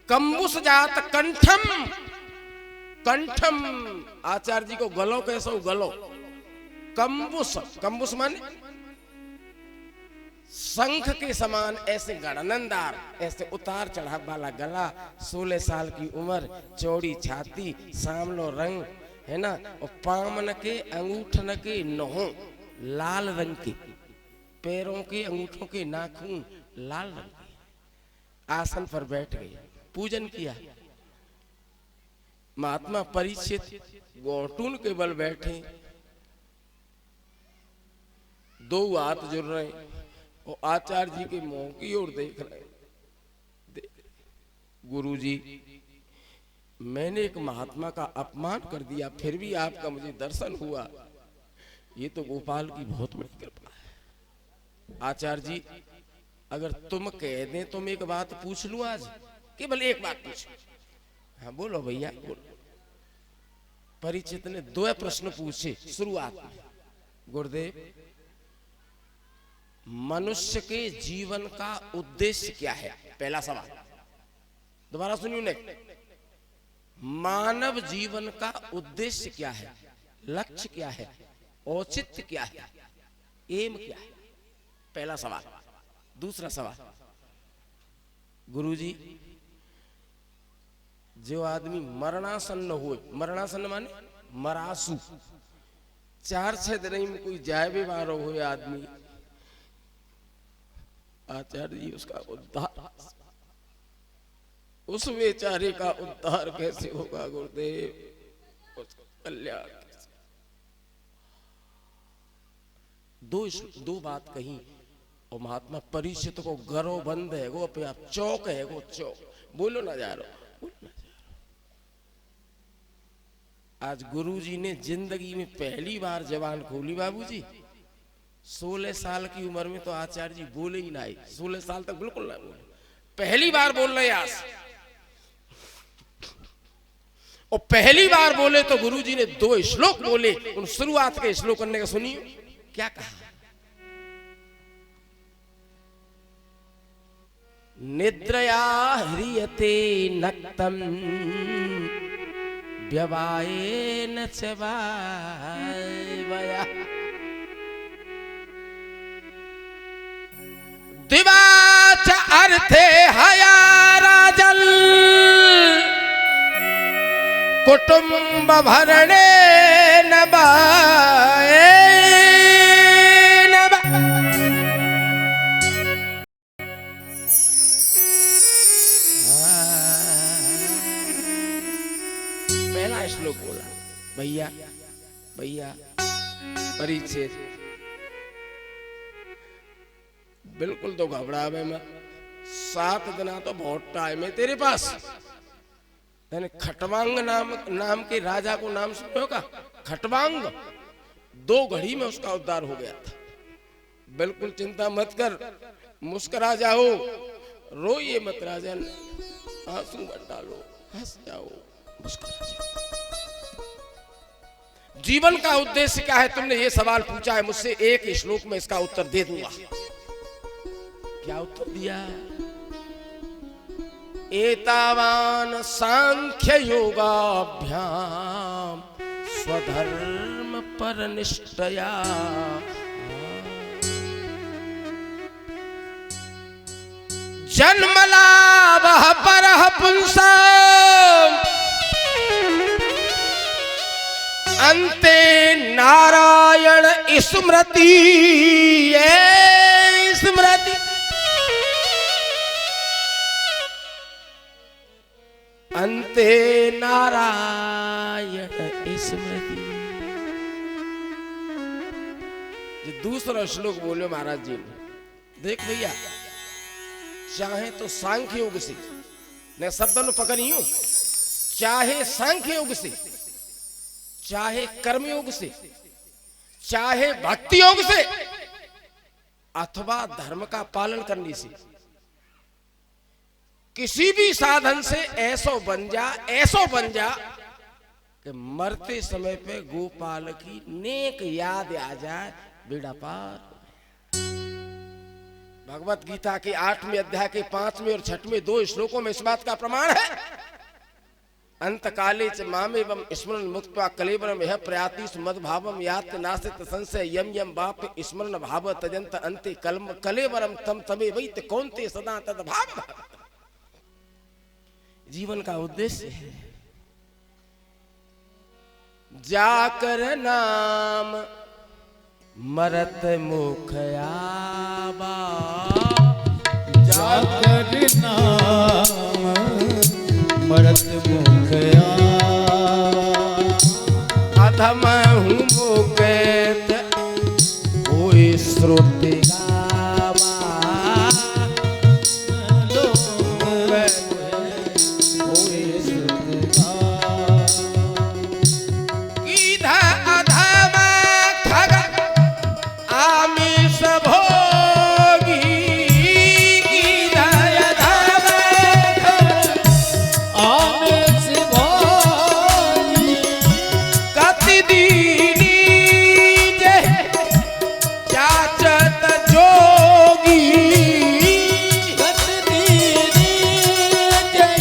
कंबुस जात कंठम कंठम, आचार्य जी को गलो कैसा हो, गलो। कंबुस, कंबुस माने शंख के समान ऐसे गणनंदार, ऐसे उतार चढ़ाव वाला गला, 16 साल की उम्र, चौड़ी छाती, सामलो रंग है ना। और पामन के अंगूठन के नहों लाल रंग के, पैरों के अंगूठों के नाखून लाल रंग के। आसन पर बैठ गए, पूजन किया। महात्मा परीक्षित घोटून के बल बैठे, दो हाथ जुड़ रहे और आचार्य जी के मुंह की ओर देख रहे। गुरु जी, मैंने एक महात्मा का अपमान कर दिया, फिर भी आपका मुझे दर्शन हुआ, ये तो गोपाल की बहुत बड़ी कृपा है। आचार्य जी, अगर तुम कह दें तो मैं एक बात पूछ लूं आज, केवल एक बात पूछो। हाँ बोलो भैया बोलो। परीक्षित ने दो प्रश्न पूछे शुरुआत में। गुरुदेव, मनुष्य के जीवन का उद्देश्य क्या है? पहला सवाल, दोबारा सुनिए ने, मानव जीवन का उद्देश्य क्या है, लक्ष्य क्या है, औचित्य क्या है, एम क्या है? पहला सवाल। दूसरा सवाल, गुरुजी, जो आदमी मरणासन्न हुए, मरणासन्न माने मरासू, 4-6 दिन में कोई जाए बीमार हुए आदमी, आचार्य जी उसका उद्धार, उस बेचारे का उद्धार कैसे होगा गुरुदेव, उसका कल्याण? दो बात कही और महात्मा परीक्षित को गर्व बंद है, वो अपने आप चौक है, वो चौक। बोलो ना जा रहा। आज गुरुजी ने जिंदगी में पहली बार जबान खोली। बाबूजी 16 साल की उम्र में तो आचार्य जी बोले ही नहीं, 16 साल तक बिल्कुल ना बोले, पहली बार बोल रहे आज। और पहली बार बोले तो गुरुजी ने 2 श्लोक बोले। उन शुरुआत के श्लोक करने का सुनिए क्या कहा। निद्रया ह्रियते नक्तम व्यवायेन च वायवया, दिवा च अर्थे हया राजन् कुटुंब भरणे न पहला श्लोक बोला। भैया भैया परीक्षित, बिल्कुल तो घबरावे मत, 7 दिन तो बहुत टाइम है तेरे पास। मैंने खटवांग नाम के राजा को नाम सुना होगा, खटवांग। 2 घड़ी में उसका उद्धार हो गया था। बिल्कुल चिंता मत कर, मुस्कुरा जाओ, रोइए मत राजन, आंसू मत डालो, हंस जाओ, मुस्कुरा जाओ। जीवन का उद्देश्य क्या है? तुमने ये सवाल पूछा है मुझसे, एक श्लोक में इसका उत्तर दे दूंगा। क्या उत्तर दिया? एतावान सांख्य योगाभ्याम स्वधर्म परनिष्ठया जन्मलाभः परः पुंसाम् अन्ते नारायण स्मृति। स्मृति अन्ते नारायण स्मृति। जो दूसरा श्लोक बोले महाराज जी ने, देख भैया, चाहे तो सांख्य योग से, मैं शब्दों पकड़ियो, चाहे सांख्य योग से, चाहे कर्म योग से, चाहे भक्ति योग से, अथवा धर्म का पालन करने से, किसी भी साधन से ऐसो बन जा कि मरते समय पे गोपाल की नेक याद आ जाए, बेड़ा पार। भगवत गीता के 8वें अध्याय के 5वें और 6वें 2 श्लोकों में इस बात का प्रमाण है। अंत काले च मामेवं स्मरण मुक्त्वा कलेवरम यह प्रयातिस मद्भावम यात नासित संशय यम यम बाप स्मरण भाव तजंत अंते कलेवरम तम तमे वैत कौन्ते सदा तद भाव। जीवन का उद्देश्य है जाकर नाम मरत मुख आवा, जाकर नाम मरत मुख आवा। अधम हूँ मोकेत कोई श्रुति गावा कोई श्रुति गीधा अधम खग आमिष भोगी गीधा अधम खग आमिष भोगी कति दीनी जे जाचत जोगी गत दीनी जय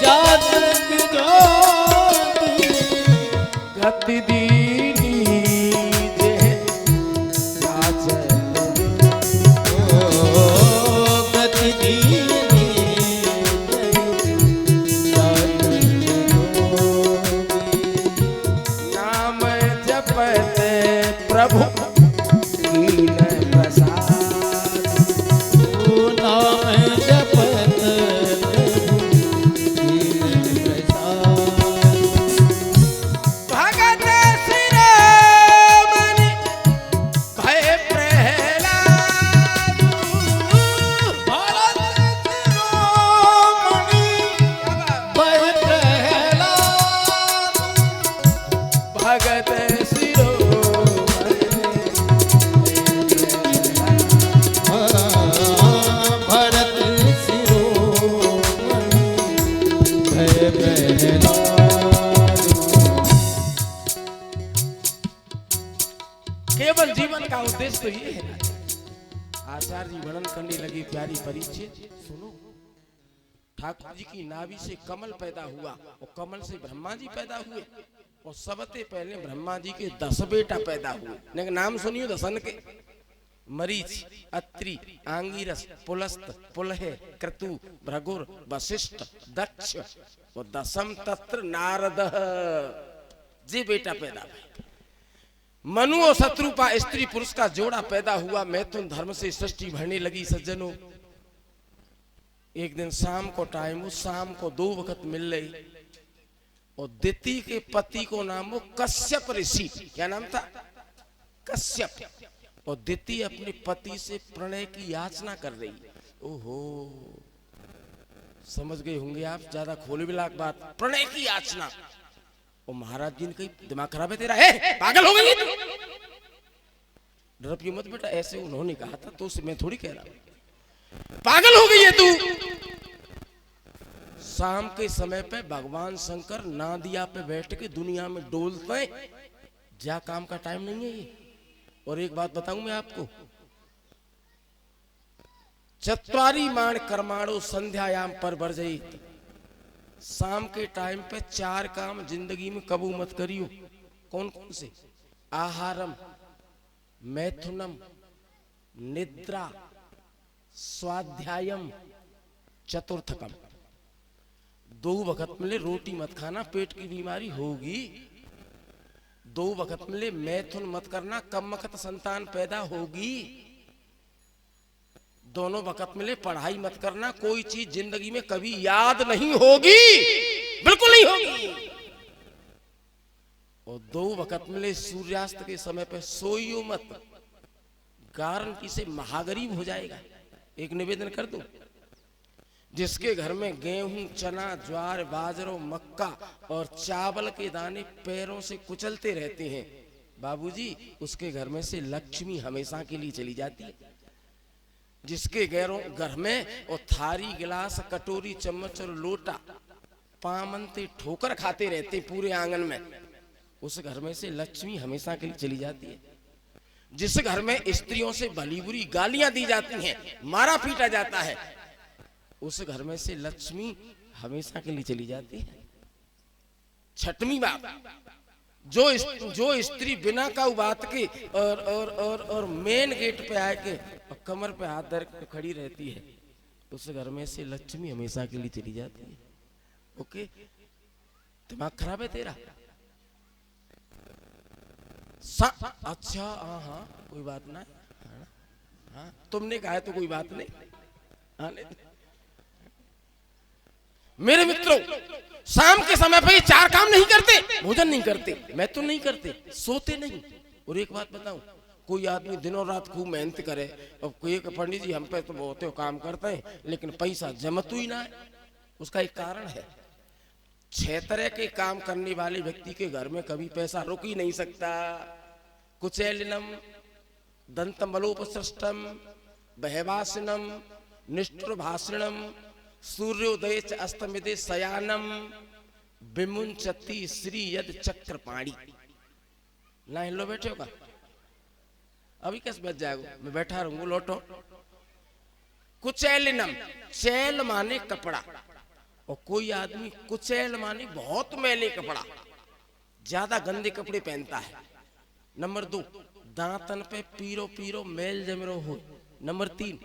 जातक जोगी कति दीनी जे जाचत गत दीनी नाम जपत प्रभु कीन प्रसाद नाम जपत भगत शिरोमणि भय प्रहलाद भारत शिरोमणि भय प्रहलाद भगत शिरोमणि भरत शिरोमणि भय प्रहलाद केवल जीवन का उद्देश्य तो ये है। आचार्य जी वर्णन करने लगे प्यारी परिचित सुनो। ठाकुर जी की नाभि से कमल पैदा हुआ और कमल से ब्रह्मा जी पैदा हुए और सबसे पहले ब्रह्मा जी के 10 बेटा पैदा हुए। नाम सुनियो दसन के मरीच, अत्रि, आंगिरस, पुलस्त, पुलह, क्रतु, भृगुर, वशिष्ठ, दक्ष और 10म तत्र नारद जी बेटा पैदा हुए। मनु और शत्रुपा स्त्री पुरुष का जोड़ा पैदा हुआ। मैथुन धर्म से सृष्टि बढ़ने लगी। सज्जनों, एक दिन शाम को टाइम, उस शाम को 2 वक्त मिल रही और दिति के पति को नाम वो कश्यप ऋषि, क्या नाम था? कश्यप। और दिति अपने पति से प्रणय की याचना कर रही। ओहो, समझ गए होंगे आप, ज्यादा खोल बिलाक बात, प्रणय की याचना। और महाराज जी ने कही दिमाग खराब है तेरा, है पागल हो गई? डर मत बेटा, ऐसे उन्होंने कहा था तो मैं थोड़ी कह रहा हूं, पागल हो गई है तू। शाम के समय पे भगवान शंकर नादिया पे बैठ के दुनिया में डोलते हैं। जा काम का टाइम नहीं है ये। और एक बात बताऊं मैं आपको, चत्वारी माण कर्माणो संध्यायाम पर वर्जयित। शाम के टाइम पे 4 काम जिंदगी में कबू मत करियो। कौन कौन से? आहारम, मैथुनम, निद्रा, स्वाध्यायम, चतुर्थकम। 2 वक्त मिले रोटी मत खाना, पेट की बीमारी होगी। 2 वक्त मिले मैथुन मत करना, कम वक्त संतान पैदा होगी। दोनों वक्त मिले पढ़ाई मत करना, कोई चीज जिंदगी में कभी याद नहीं होगी, बिल्कुल नहीं होगी। और 2 वक्त मिले सूर्यास्त के समय पे सोइयो मत, गारंटी से महागरीब हो जाएगा। एक निवेदन कर दूं, जिसके घर में गेहूं, चना, ज्वार, बाजरा, मक्का और चावल के दाने पैरों से कुचलते रहते हैं, बाबूजी, उसके घर में से लक्ष्मी हमेशा के लिए चली जाती है। जिसके घर में और थारी, गिलास, कटोरी, चम्मच और लोटा पामनते ठोकर खाते रहते पूरे आंगन में, उस घर में से लक्ष्मी हमेशा के लिए चली जाती है। जिस घर में स्त्रियों से भली बुरी गालियां दी जाती हैं, मारा पीटा जाता है, उस घर में से लक्ष्मी हमेशा के लिए चली जाती है। 6वीं बात, जो स्त्री बिना काऊ बात के और मेन गेट पे आके और कमर पे हाथ धर के खड़ी रहती है, उस घर में से लक्ष्मी हमेशा के लिए चली जाती है। ओके, दिमाग खराब है तेरा? अच्छा, हाँ, कोई बात ना, हाँ, तुमने कहा है तो कोई बात नहीं। मेरे मित्रों, शाम के समय पे ये 4 काम नहीं करते, भोजन नहीं करते, मैं तो नहीं करते, सोते नहीं। और एक बात बताऊं, कोई आदमी दिनों रात खूब मेहनत करे और कोई एक पंडित जी हम पे तो बहुत काम करते हैं लेकिन पैसा जमत ही ना है, उसका एक कारण है। 6 तरह के काम करने वाले व्यक्ति के घर में कभी पैसा रुक ही नहीं सकता। कुचैलिनम, दंतमलोपसृष्टम, बहवासनम, निष्ठुरभाषणम, सूर्योदय च अस्तमिदे शयानम, विमुंचति श्री यद चक्रपाणी। ना हिलो बैठे होगा, अभी कैसे बच जाएगा, मैं बैठा रहूंगा, लौटो। कुचैलिनम, चैल माने कपड़ा, और कोई आदमी कुचैल माने बहुत मैले कपड़ा, ज्यादा गंदे कपड़े पहनता है। नंबर 2, दांतन पे पीरो पीरो मैल जमरो हो। नंबर 3,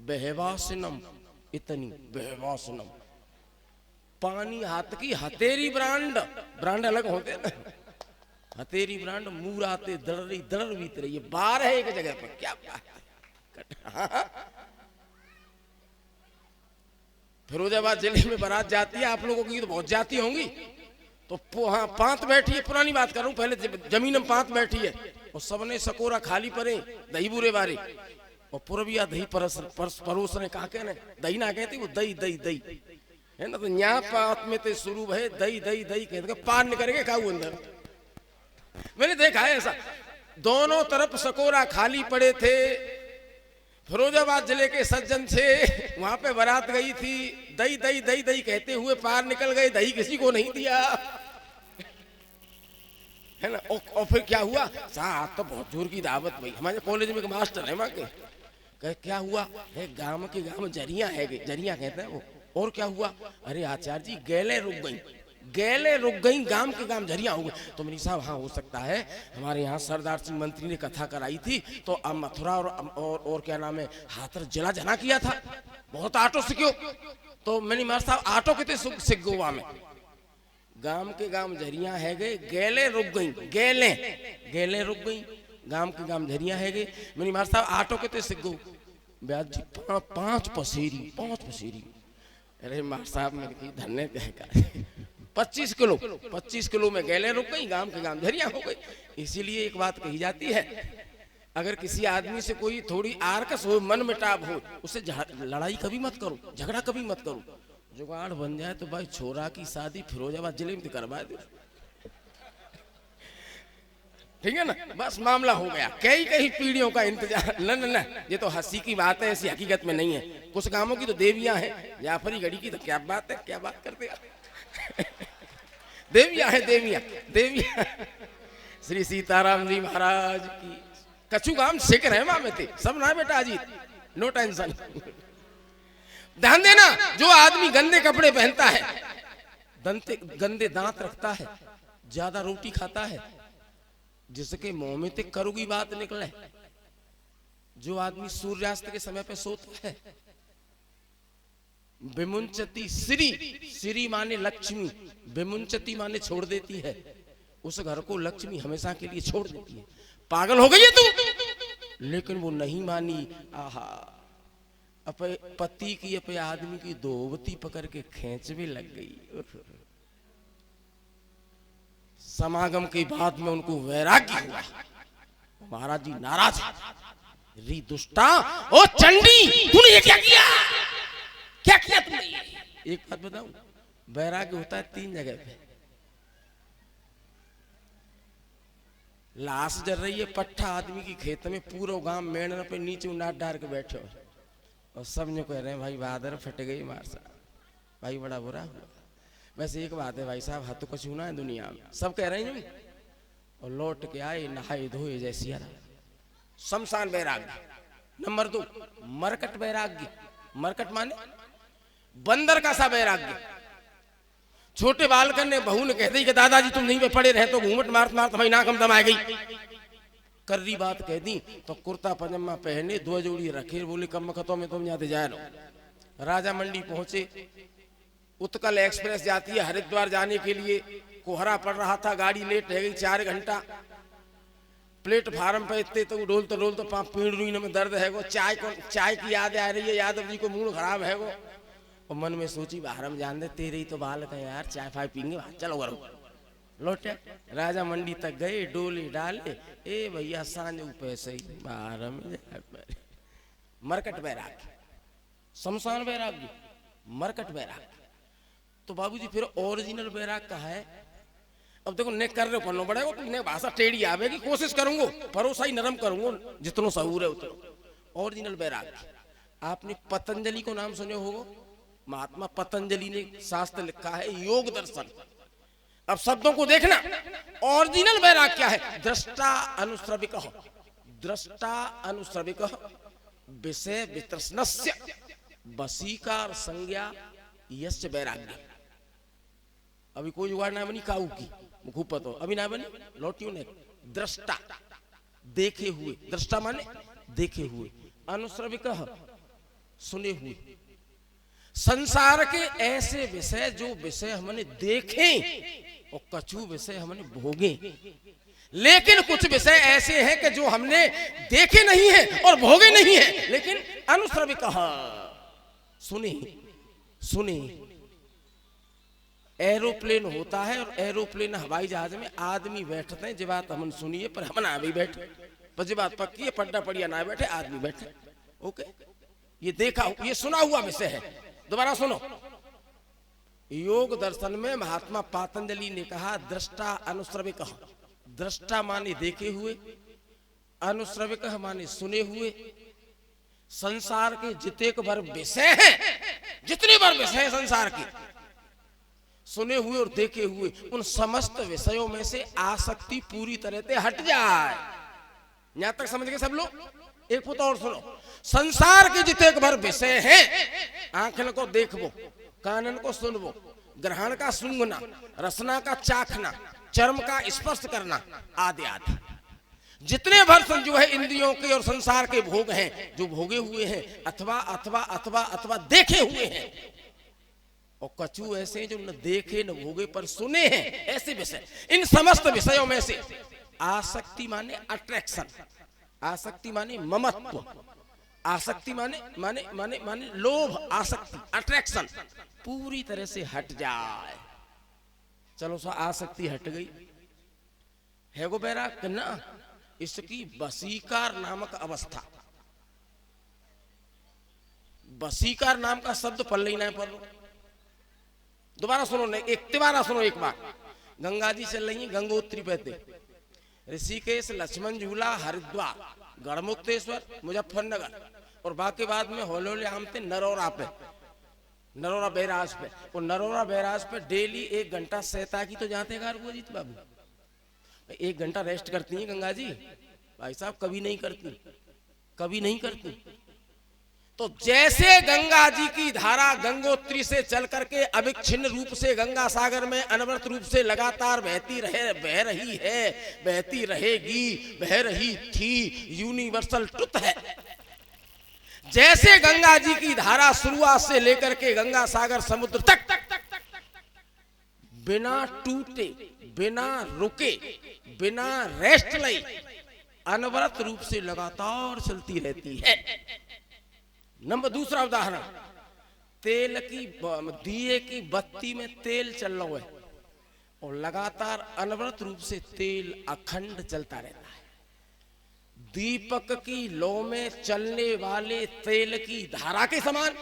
बहवासनम, इतनी बहवासनम, पानी हाथ की हथेरी ब्रांड, ब्रांड अलग होते हैं ना, हथेरी ब्रांड, मुंह आते दड़री दड़र भीतर, ये बार है एक जगह पर, क्या फिरोजाबाद जिले में बारात जाती है, आप लोगों की तो बहुत जाती होंगी, तो हाँ पांत बैठी है, पुरानी बात कर रहा हूँ, पहले जमीन में पांत बैठी है और सबने सकोरा खाली परे दही बुरे बारे, और पुरबिया दही परोस ने कहा के दही ना कहती, वो दही दही दही है ना, तो यहाँ पात में तो शुरू है दही दही दही कहते, पार निकलेंगे खाऊ अंदर। मैंने देखा है ऐसा, दोनों तरफ सकोरा खाली पड़े थे। फिरोजाबाद जिले के सज्जन थे, वहां पे बारात गई थी, दही दही दही दही कहते हुए पार निकल गए, दही किसी को नहीं दिया, है ना। और फिर क्या हुआ, साहब तो बहुत जोर की दावत हुई, हमारे कॉलेज में एक मास्टर है वहां के, क्या हुआ है, गांव के गांव जरिया है, जरिया कहते हैं वो, और क्या हुआ, अरे आचार्य जी गैले रुक गई, गैले रुक गई, गांव के गांव झरिया हो गए। तो मेरी साहब हाँ हो सकता है, हमारे यहाँ सरदार सिंह मंत्री ने कथा कराई थी, तो अब मथुरा और क्या नाम है हाथर जिला जना किया था, बहुत ऑटो सीखो, तो मैंने मार साहब ऑटो कितने सीख गोवा में, गांव के गांव झरिया है गए, गैले रुक गई, गैले गैले रुक गई, गांव के गांव झरिया है गए, मैंने मार साहब ऑटो कितने सीख गो, ब्याज जी 5 पसेरी। अरे मार साहब मेरे धन्य कहेगा 25 किलो में गैले रुक गई, गांव के गांव झरिया हो गई। इसीलिए एक बात कही जाती है, अगर किसी आदमी से कोई थोड़ी आरकस हो, मन मिटाव हो, उससे लड़ाई कभी मत करो, झगड़ा कभी मत करो, जुगाड़ बन जाए तो भाई छोरा की शादी फिरोजाबाद जिले में करवा दो, ठीक है ना, बस मामला हो गया। कई पीढ़ियों का इंतजार, न ये तो हंसी की बात है, ऐसी हकीकत में नहीं है। कुछ गांवों की तो देवियां हैं, जाफरी गढ़ी की तो क्या बात है, क्या बात करते देवियां है, देवियां श्री सीताराम जी महाराज की कछु गांव सिख रहे वहां में थे सब ना बेटा अजीत, नो टेंशन। ध्यान देना, जो आदमी गंदे कपड़े पहनता है, गंदे दांत रखता है, ज्यादा रोटी खाता है, जिसके मुंह में ते करुगी बात निकले, जो आदमी सूर्यास्त के समय पे सोता है, विमुंचती श्री माने लक्ष्मी, विमुंचती माने छोड़ देती है, उस घर को लक्ष्मी हमेशा के लिए छोड़ देती है। पागल हो गई है तू, लेकिन वो नहीं मानी, आहा पति की अपने आदमी की दोवती पकड़ के खींचने लग गई। समागम के बाद में उनको वैराग्य हुआ, महाराज जी नाराज है, री दुष्टा, ओ चंडी तूने ये क्या किया, क्या किया तुमने। एक बात बताऊं, वैराग्य होता है 3 जगह पे, लाश जल रही है पट्टा आदमी की खेत में, पूरा गांव मेढ़ पे नीचे नाट डार के बैठे हो, और सब ने कह रहे हैं भाई बहादुर फट गई मार साहब, भाई बड़ा बुरा हुआ। वैसे एक बात है भाई साहब, हाथ तो कुछ होना है दुनिया में, सब कह रहे हैं, और लौट के आए नहाए धोए जैसी शमशान वैराग्य। नंबर 2 मरकट वैराग्य, मरकट माने बंदर का सा वैराग्य। छोटे बालकन ने बहू ने कह दी कि दादाजी तुम नहीं पे पड़े रहे, तो घूमट मारत मारत हमारी नाक हम दम आ गई, कर्री बात कह दी, तो कुर्ता पजामा पहने 2 जोड़ी रखे, बोले कम वक्तों में तुम जाते जा रहो। राजा मंडी पहुंचे, उत्कल एक्सप्रेस जाती है हरिद्वार जाने के लिए, कोहरा पड़ रहा था, गाड़ी लेट रह गई 4 घंटा, प्लेटफार्म पे इतने तो डोलते पीड़ रुई में दर्द है, चाय की याद आ रही है, यादव जी को मूड खराब है, वो और मन में सोची बाहर हम जान दे तेरे ही तो बालक है यार, चाय फाय पीएंगे बाहर, चलो घर लौटे। राजा मंडी तक गए, डोले डाले, ए भैया सांझ पैसे ही बाहर में मरकट बैराग, शमशान बैराग, मरकट बैराग। तो बाबूजी फिर ओरिजिनल बैराग कहा है? अब देखो ने कर रहे पढ़ना पड़ेगा, तो ने भाषा टेढ़ी आवे की कोशिश करूंगा, भरोसा ही नरम करूंगा, जितनो सहूर है उतना। ओरिजिनल बैराग आपने पतंजलि को नाम सुने होगा, महात्मा पतंजलि ने शास्त्र लिखा है योग दर्शन। अब शब्दों को देखना, ओरिजिनल बैराग क्या है? दृष्टा अनुश्रविक, दृष्टा अनुश्रविक विषय वितृष्णस्य वशीकार संज्ञा यस्य वैराग्य। अभी कोई जुगाड़ ना बनी काऊ की, खूब पता हो, अभी ना बनी लौटियों ने। दृष्टा देखे हुए, दृष्टा माने देखे हुए, अनुश्रविक सुने हुए, संसार के ऐसे विषय जो विषय हमने देखे और कछु विषय हमने भोगे। लेकिन कुछ विषय ऐसे हैं कि जो हमने देखे नहीं है और भोगे नहीं है, लेकिन अनुश्रविक सुने सुने। एरोप्लेन होता है और एरोप्लेन हवाई जहाज में आदमी बैठते हैं, जी बात हम सुनिए, पर हम ना भी बैठे, पर जी बात पक्की है, पड्डा पड़िया ना बैठे, आदमी बैठे। ओके, ये देखा, ये सुना हुआ विषय है। दोबारा सुनो, योग दर्शन में महात्मा पतंजलि ने कहा दृष्टा अनुश्रविक। दृष्टा माने देखे हुए, अनुश्रविक माने सुने हुए। संसार के जितने भर विषय हैं, जितने भर विषय हैं संसार के, सुने हुए और देखे हुए, उन समस्त विषयों में से आसक्ति पूरी तरह से हट जाए। यहां तक समझ गए सब लोग? एक पुता और सुनो, संसार के जितने भर विषय हैं, आंखन को देखबो, कानन को सुनबो, ग्रहण का सूंघना, रसना का चाखना, चर्म का स्पर्श करना, आदि आदि जितने भर जो है इंद्रियों के और संसार के भोग हैं, जो भोगे हुए हैं अथवा अथवा अथवा अथवा देखे हुए हैं, और कछु ऐसे जो न देखे न भोगे पर सुने हैं, ऐसे विषय। इन समस्त विषयों में से आसक्ति माने अट्रैक्शन, आसक्ति माने ममत्व, आसक्ति माने माने माने माने लोभ, आसक्ति अट्रैक्शन पूरी तरह से हट जाए। चलो सा आसक्ति हट गई है गो बैराग ना, इसकी वशीकार नामक अवस्था। वशीकार नाम का शब्द पल ही ना पढ़ लो। दोबारा सुनो, नहीं एक तिबारा सुनो, एक बार गंगा जी चल रही है, गंगोत्री बहते, ऋषिकेश, लक्ष्मण झूला, हरिद्वार, गढ़मुक्तेश्वर, मुजफ्फरनगर, और बाकी बाद में होलोले आमते नरोरा पे, नरोरा बैराज पे। और नरोरा बैराज पे डेली 1 घंटा सहता की तो जाते गारबुआ बाबू, 1 घंटा रेस्ट करती हैं गंगा जी भाई साहब, कभी नहीं करती, कभी नहीं करती। तो जैसे गंगा जी की धारा गंगोत्री से चल करके अविच्छिन्न रूप से गंगा सागर में अनवरत रूप से लगातार बहती रहे, बह रही है, बहती रहेगी, बह रही थी, यूनिवर्सल ट्रुथ है। जैसे गंगा जी की धारा शुरुआत से लेकर के गंगा सागर समुद्र तक बिना टूटे, बिना रुके, बिना रेस्ट ले अनवरत रूप से लगातार चलती रहती है। नंबर दूसरा उदाहरण, तेल की दिए की बत्ती में तेल चल रहा है और लगातार अनवरत रूप से तेल अखंड चलता रहता है। दीपक की लौ में चलने वाले तेल की धारा के समान,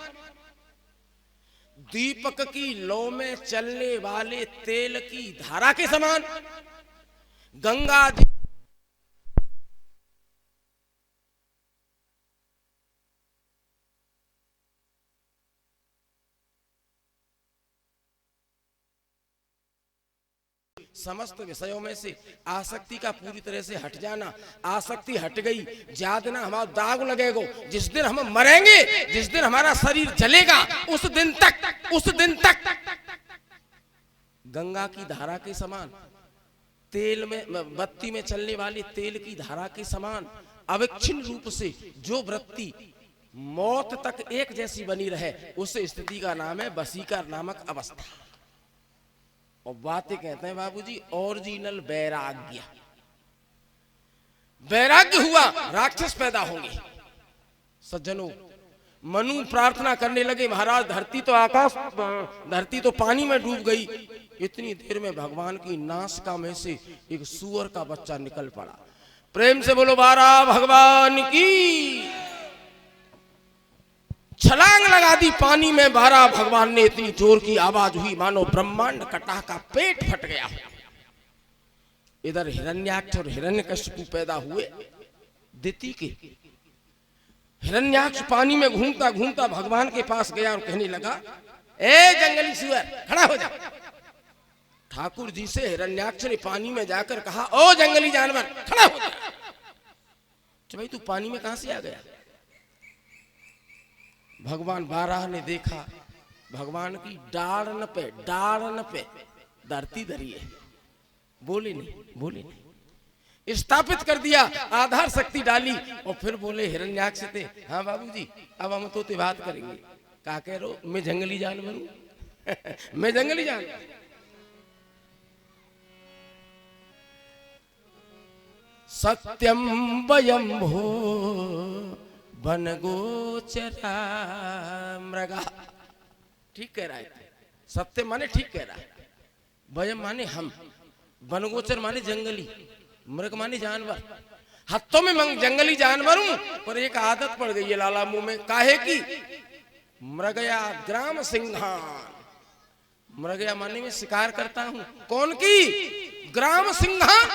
दीपक की लौ में चलने वाले तेल की धारा के समान गंगा जी समस्त विषयों में से आसक्ति का पूरी तरह से हट जाना। आसक्ति हट गई, ज्यादा हमारा दाग लगेगा, जिस दिन हम मरेंगे, जिस दिन हमारा शरीर जलेगा, उस दिन तक गंगा की धारा के समान, तेल में बत्ती में चलने वाली तेल की धारा के समान अविच्छिन्न रूप से जो वृत्ति मौत तक एक जैसी बनी रहे, उस स्थिति का नाम है वशीकार नामक अवस्था। और बातें कहते हैं बाबूजी ओरिजिनल वैराग्य। वैराग्य हुआ, राक्षस पैदा होंगे। सज्जनों, मनु प्रार्थना करने लगे, महाराज धरती तो पानी में डूब गई। इतनी देर में भगवान की नासिका में से एक सूअर का बच्चा निकल पड़ा। प्रेम से बोलो बारा भगवान की। छलांग लगा दी पानी में बारा भगवान ने। इतनी जोर की आवाज हुई मानो ब्रह्मांड कटा का पेट फट गया। इधर हिरण्याक्ष और हिरण्यकशिपु पैदा हुए दिति के। हिरण्याक्ष पानी में घूमता घूमता भगवान के पास गया और कहने लगा, ए जंगली सूअर खड़ा हो जा। ठाकुर जी से हिरण्याक्ष ने पानी में जाकर कहा, ओ जंगली जानवर खड़ा हो जा। भाई तू पानी में कहां से आ गया? भगवान बाराह ने देखा, भगवान की डाढ़न पे धरती धरी है। बोले नहीं, स्थापित कर दिया, आधार शक्ति डाली और फिर बोले हिरण्याक्ष से, हाँ बाबूजी अब हम तो बात करेंगे। क्या कह रहे हो? मैं जंगली जानवर हूं। मैं जंगली जानवर। सत्यम वयम भो वन गोचरा मृगा। ठीक कह रहा है। सत्य माने ठीक कह रहा है। वयम माने हम, वनगोचर माने जंगली, मृग माने जानवर। हत्तों में जंगली जानवर हूं, पर एक आदत पड़ गई है लाला मुंह में। काहे की? मृगया ग्राम सिंहान। मृगया माने में शिकार करता हूं। कौन की? ग्राम सिंहान।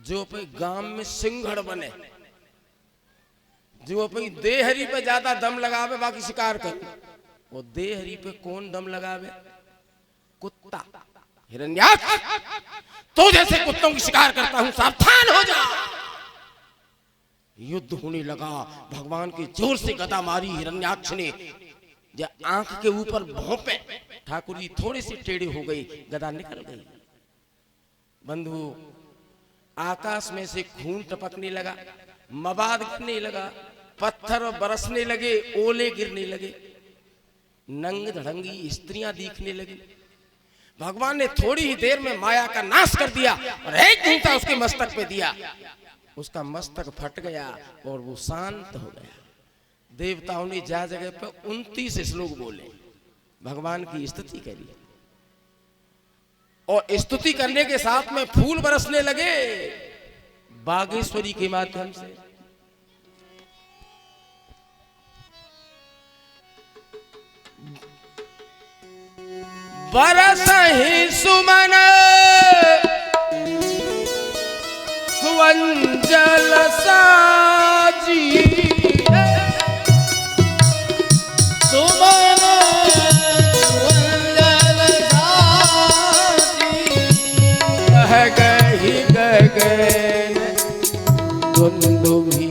जो अपने गांव में सिंघड़ बने, जो अपनी देहरी पे ज्यादा दम लगावे बाकी शिकार करे। वो देहरी पे कौन दम लगावे? कुत्ता। हिरण्याक्ष तो जैसे कुत्तों की शिकार करता हूं, सावधान हो जा। युद्ध होने लगा। भगवान की जोर से गदा मारी हिरण्याक्ष ने। जब आंख के ऊपर भौंपे, ठाकुर जी थोड़े से टेढ़े हो गई, गदा निकल गई। बंधु, आकाश में से खून टपकने लगा, मवाद गिरने लगा, पत्थर बरसने लगे, ओले गिरने लगे, नंग धड़ंगी स्त्रियां दिखने लगी। भगवान ने थोड़ी ही देर में माया का नाश कर दिया और एक घूंटा उसके मस्तक पे दिया। उसका मस्तक फट गया और वो शांत हो गया। देवताओं ने जा जगह पे 29 श्लोक बोले, भगवान की स्तुति करी और स्तुति करने के साथ में फूल बरसने लगे बागेश्वरी के माध्यम से। बरसहि सुमन सुअंजल साजी। सुमन सुअंजल साजी। कह गही गगन दुंदुभी।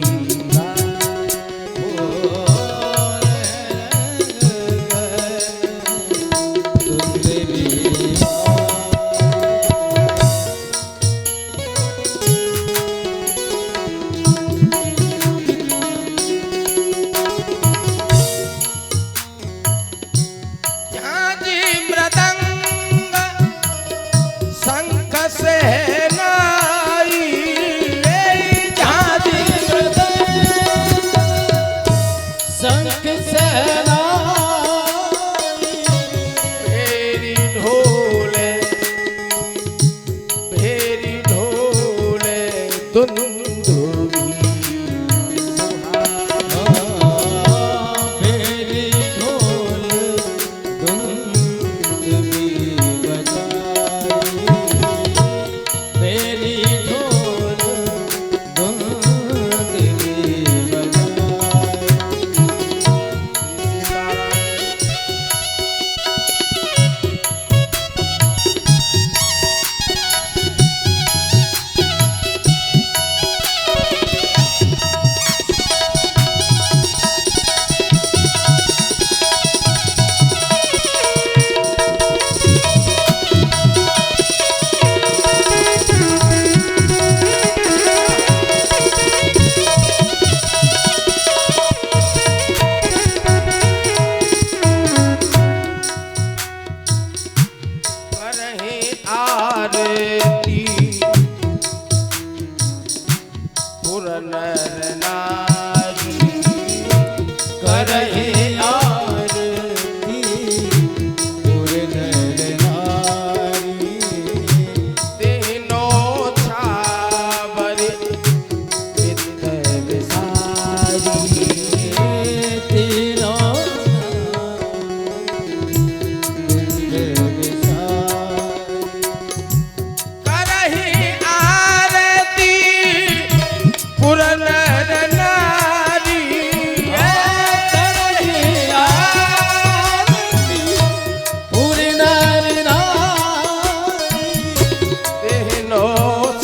करहे आरती पुर नर नारी तीनों छावर पितर सारी तीनों करहि आरती पुर नर नारी करहे आरती पुर नर नारी तीनों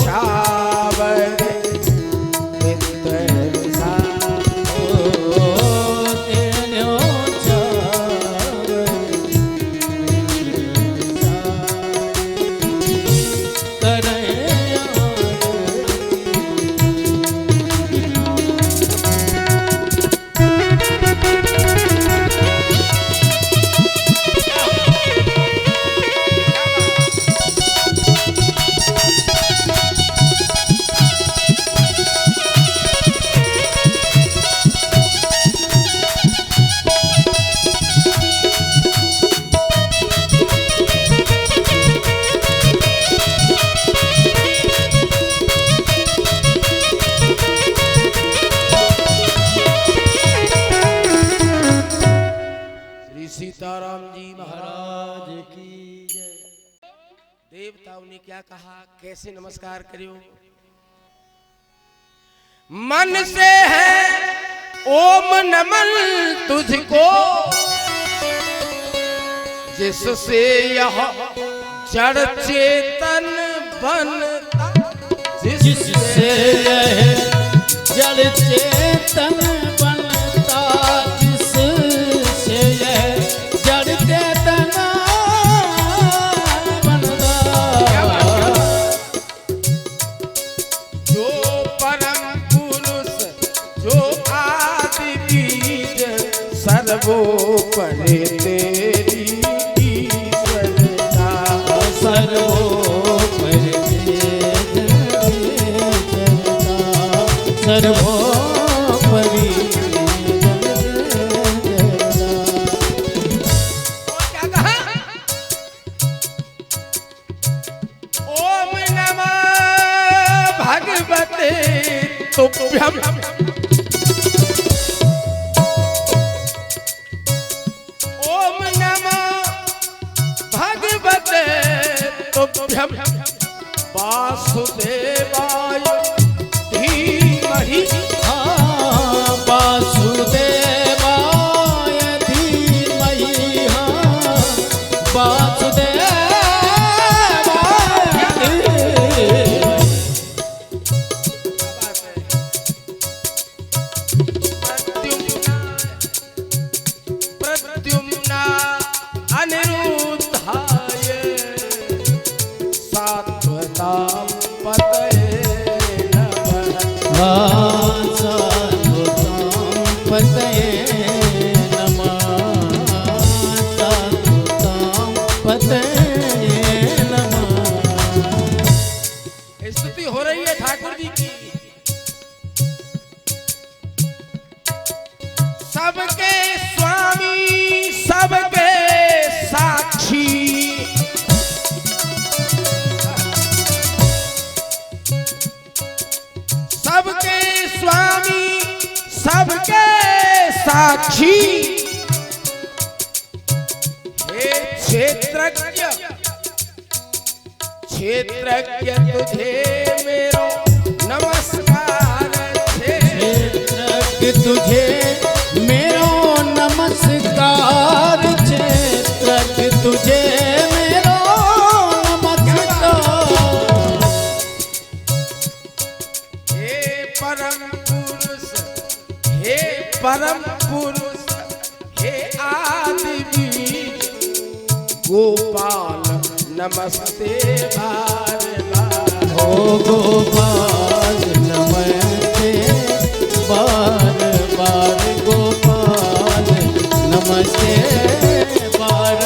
छावर पितर सारी श्री सीताराम जी महाराज महाराज की जय। देवताओं ने क्या कहा, कैसे नमस्कार करियो। मन से है ओम नमन तुझको, जिससे यह जड़ चेतन बनता, जिससे यह जड़ चेतन बनता, जिससे यह जड़ चेतन बनता। जो परम पुरुष जो आदि बीज सर्वोपरि तेरी ईश्वरता, सर्वोपरि सर्वोपरि और क्या कहा, ओम नमः भगवते तुभ्यम, ओम नमः भगवते तुभ्यम, वासुदेवाय धीमहि, वासुदेवाय धीमहि वासुदेवाय धीमहि। प्रद्युम्ना अनिरुद्धाय सात्वतां पतये नमः। सात्वतां पतये नमः, सात्वतां पतये नमः। स्तुति हो रही है ठाकुर जी की। सबके स्वामी सबके साक्षी, सबके स्वामी सबके साक्षी, हे क्षेत्रज्ञ क्षेत्रज्ञ तुझे मेरो नमस्कार छे, क्षेत्रज्ञ तुझे मेरो नमस्कार, क्षेत्रज्ञ तुझे मेरो नमस्कार। हे परम पुरुष हे परम पुरुष हे आदि बीज गोपाल नमस्ते बार बार। हो गोपाल नमस्ते बार बार, गोपाल नमस्ते बार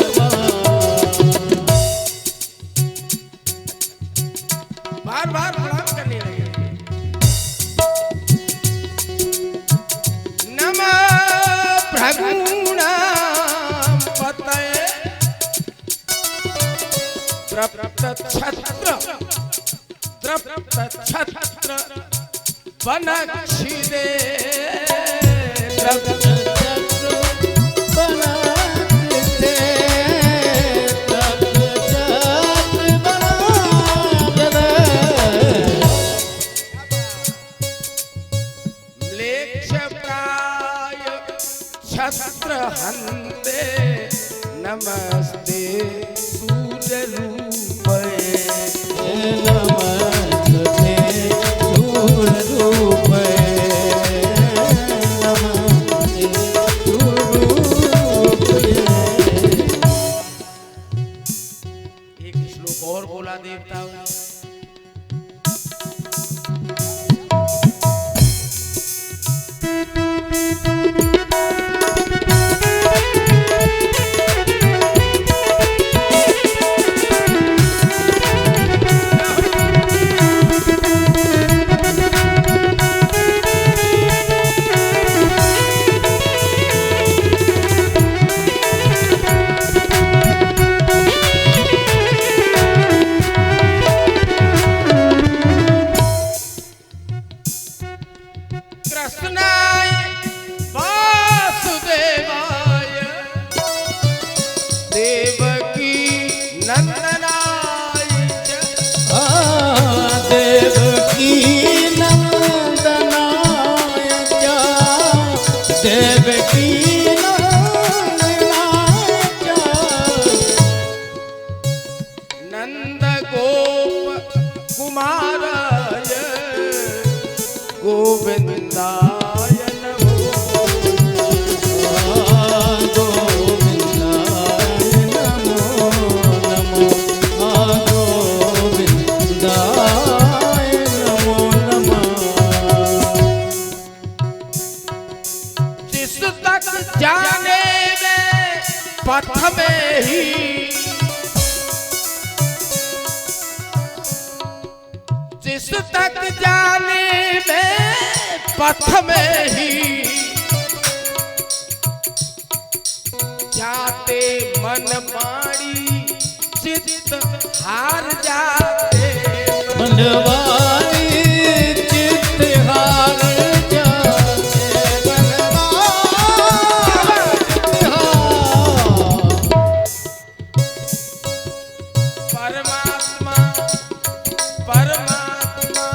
बार बार प्रणाम करने लगे। नमः तृप्त छत्र बनक्षिदे तृप्त छत्र हन्ते नमस्ते सूर्य रूपये नमस्ते सूर्य रूपये नमस्ते सूर्य रूपये। एक श्लोक और बोला देवताओं ने। कृष्णाय वासुदेवाय देवकी नंदनाय देवकी नंदनाय देवकी नंदनाय नंद गोप कुमाराय गोविंदाय नमो गोविंदाय नमो नमो गोविंदाय नमो नमः। जिस तक जाने में पथ में ही जिस तक जाने में पथ में ही जाते मन माड़ी चित्त हार जाते मनवारी चित्त हार जाते परमात्मा परमात्मा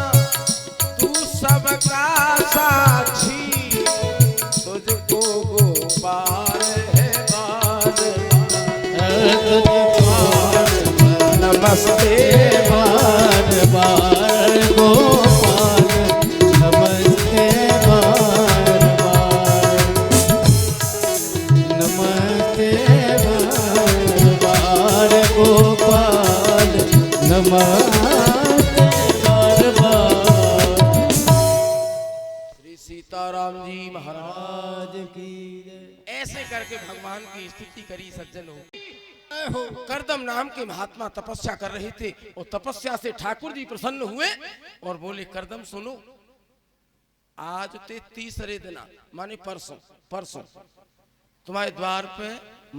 तू सबका साक्षी तुझको गोपाल है बार नमस्ते बार बार गोपाल नमस्ते बार बार नमस्ते बार बार गोपाल नमस्ते बार बार। श्री सीताराम जी महाराज की ऐसे करके भगवान की स्तुति करी सज्जन हो। करदम नाम के महात्मा तपस्या कर रहे थे और तपस्या से ठाकुर जी प्रसन्न हुए और बोले करदम सुनो आज ते तीसरे दिन माने परसों परसों तुम्हारे द्वार पे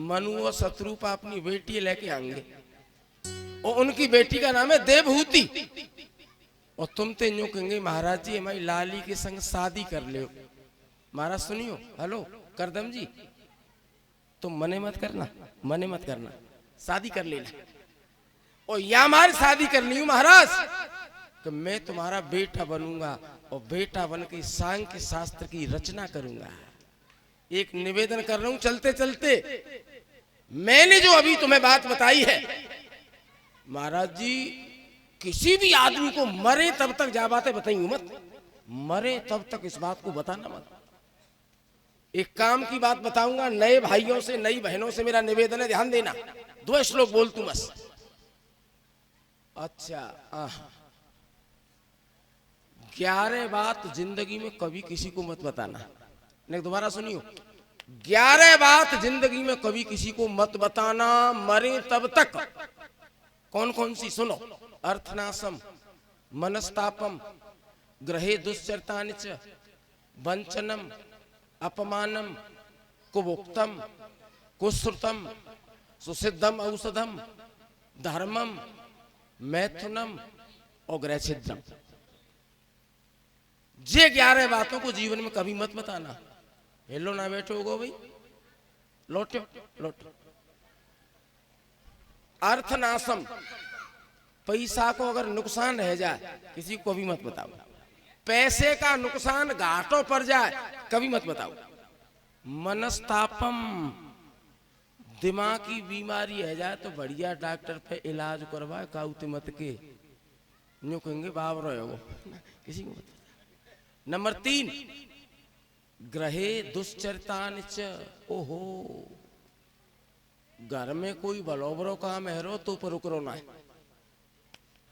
मनु और शत्रुपा अपनी बेटी लेके आएंगे और उनकी बेटी का नाम है देवहूति और तुम ते यूं कहेंगे महाराज जी हमारी लाली के संग शादी कर ले। महाराज सुनियो हेलो करदम जी तुम मने मत करना शादी कर लेना और या हमारी शादी करनी हूं महाराज कि मैं तुम्हारा बेटा बनूंगा और बेटा बन के सांख्य शास्त्र की रचना करूंगा। एक निवेदन कर रहा हूं चलते चलते मैंने जो अभी तुम्हें बात बताई है महाराज जी किसी भी आदमी को मरे तब तक जा बातें बताएंगे मत मरे तब तक इस बात को बताना मत। एक काम की बात बताऊंगा नए भाइयों से नई बहनों से मेरा निवेदन है ध्यान देना 2 श्लोक बोल तू बस। अच्छा 11 बात जिंदगी में कभी किसी को मत बताना। नहीं दोबारा सुनियो 11 बात जिंदगी में कभी किसी को मत बताना मरे तब तक। कौन कौन सी सुनो अर्थनाशम मनस्तापम ग्रहे दुश्चरतानि च वंचनम अपमानम कुभुक्तम कुश्रुतम सुसिद्धम औषधम धर्मम मैथुनम और ग्रह छिद्रम। ये 11 बातों को जीवन में कभी मत बताना। हेलो ना बैठो होगो भाई, लौटो लौटो। अर्थनाशम, पैसा को अगर नुकसान रह जाए किसी को भी मत बताओ। पैसे का नुकसान घाटों पर जाए कभी मत बताओ। मनस्तापम, दिमाग की बीमारी है जाए तो बढ़िया डॉक्टर पे इलाज करवाए, काउते मत के न्यू कहेंगे बाब रहे हो किसी को मत। नंबर 3, ग्रहे दुश्चरितानि च। ओहो, घर में कोई बलोबरो काम है रो तो पर रुकरो ना है।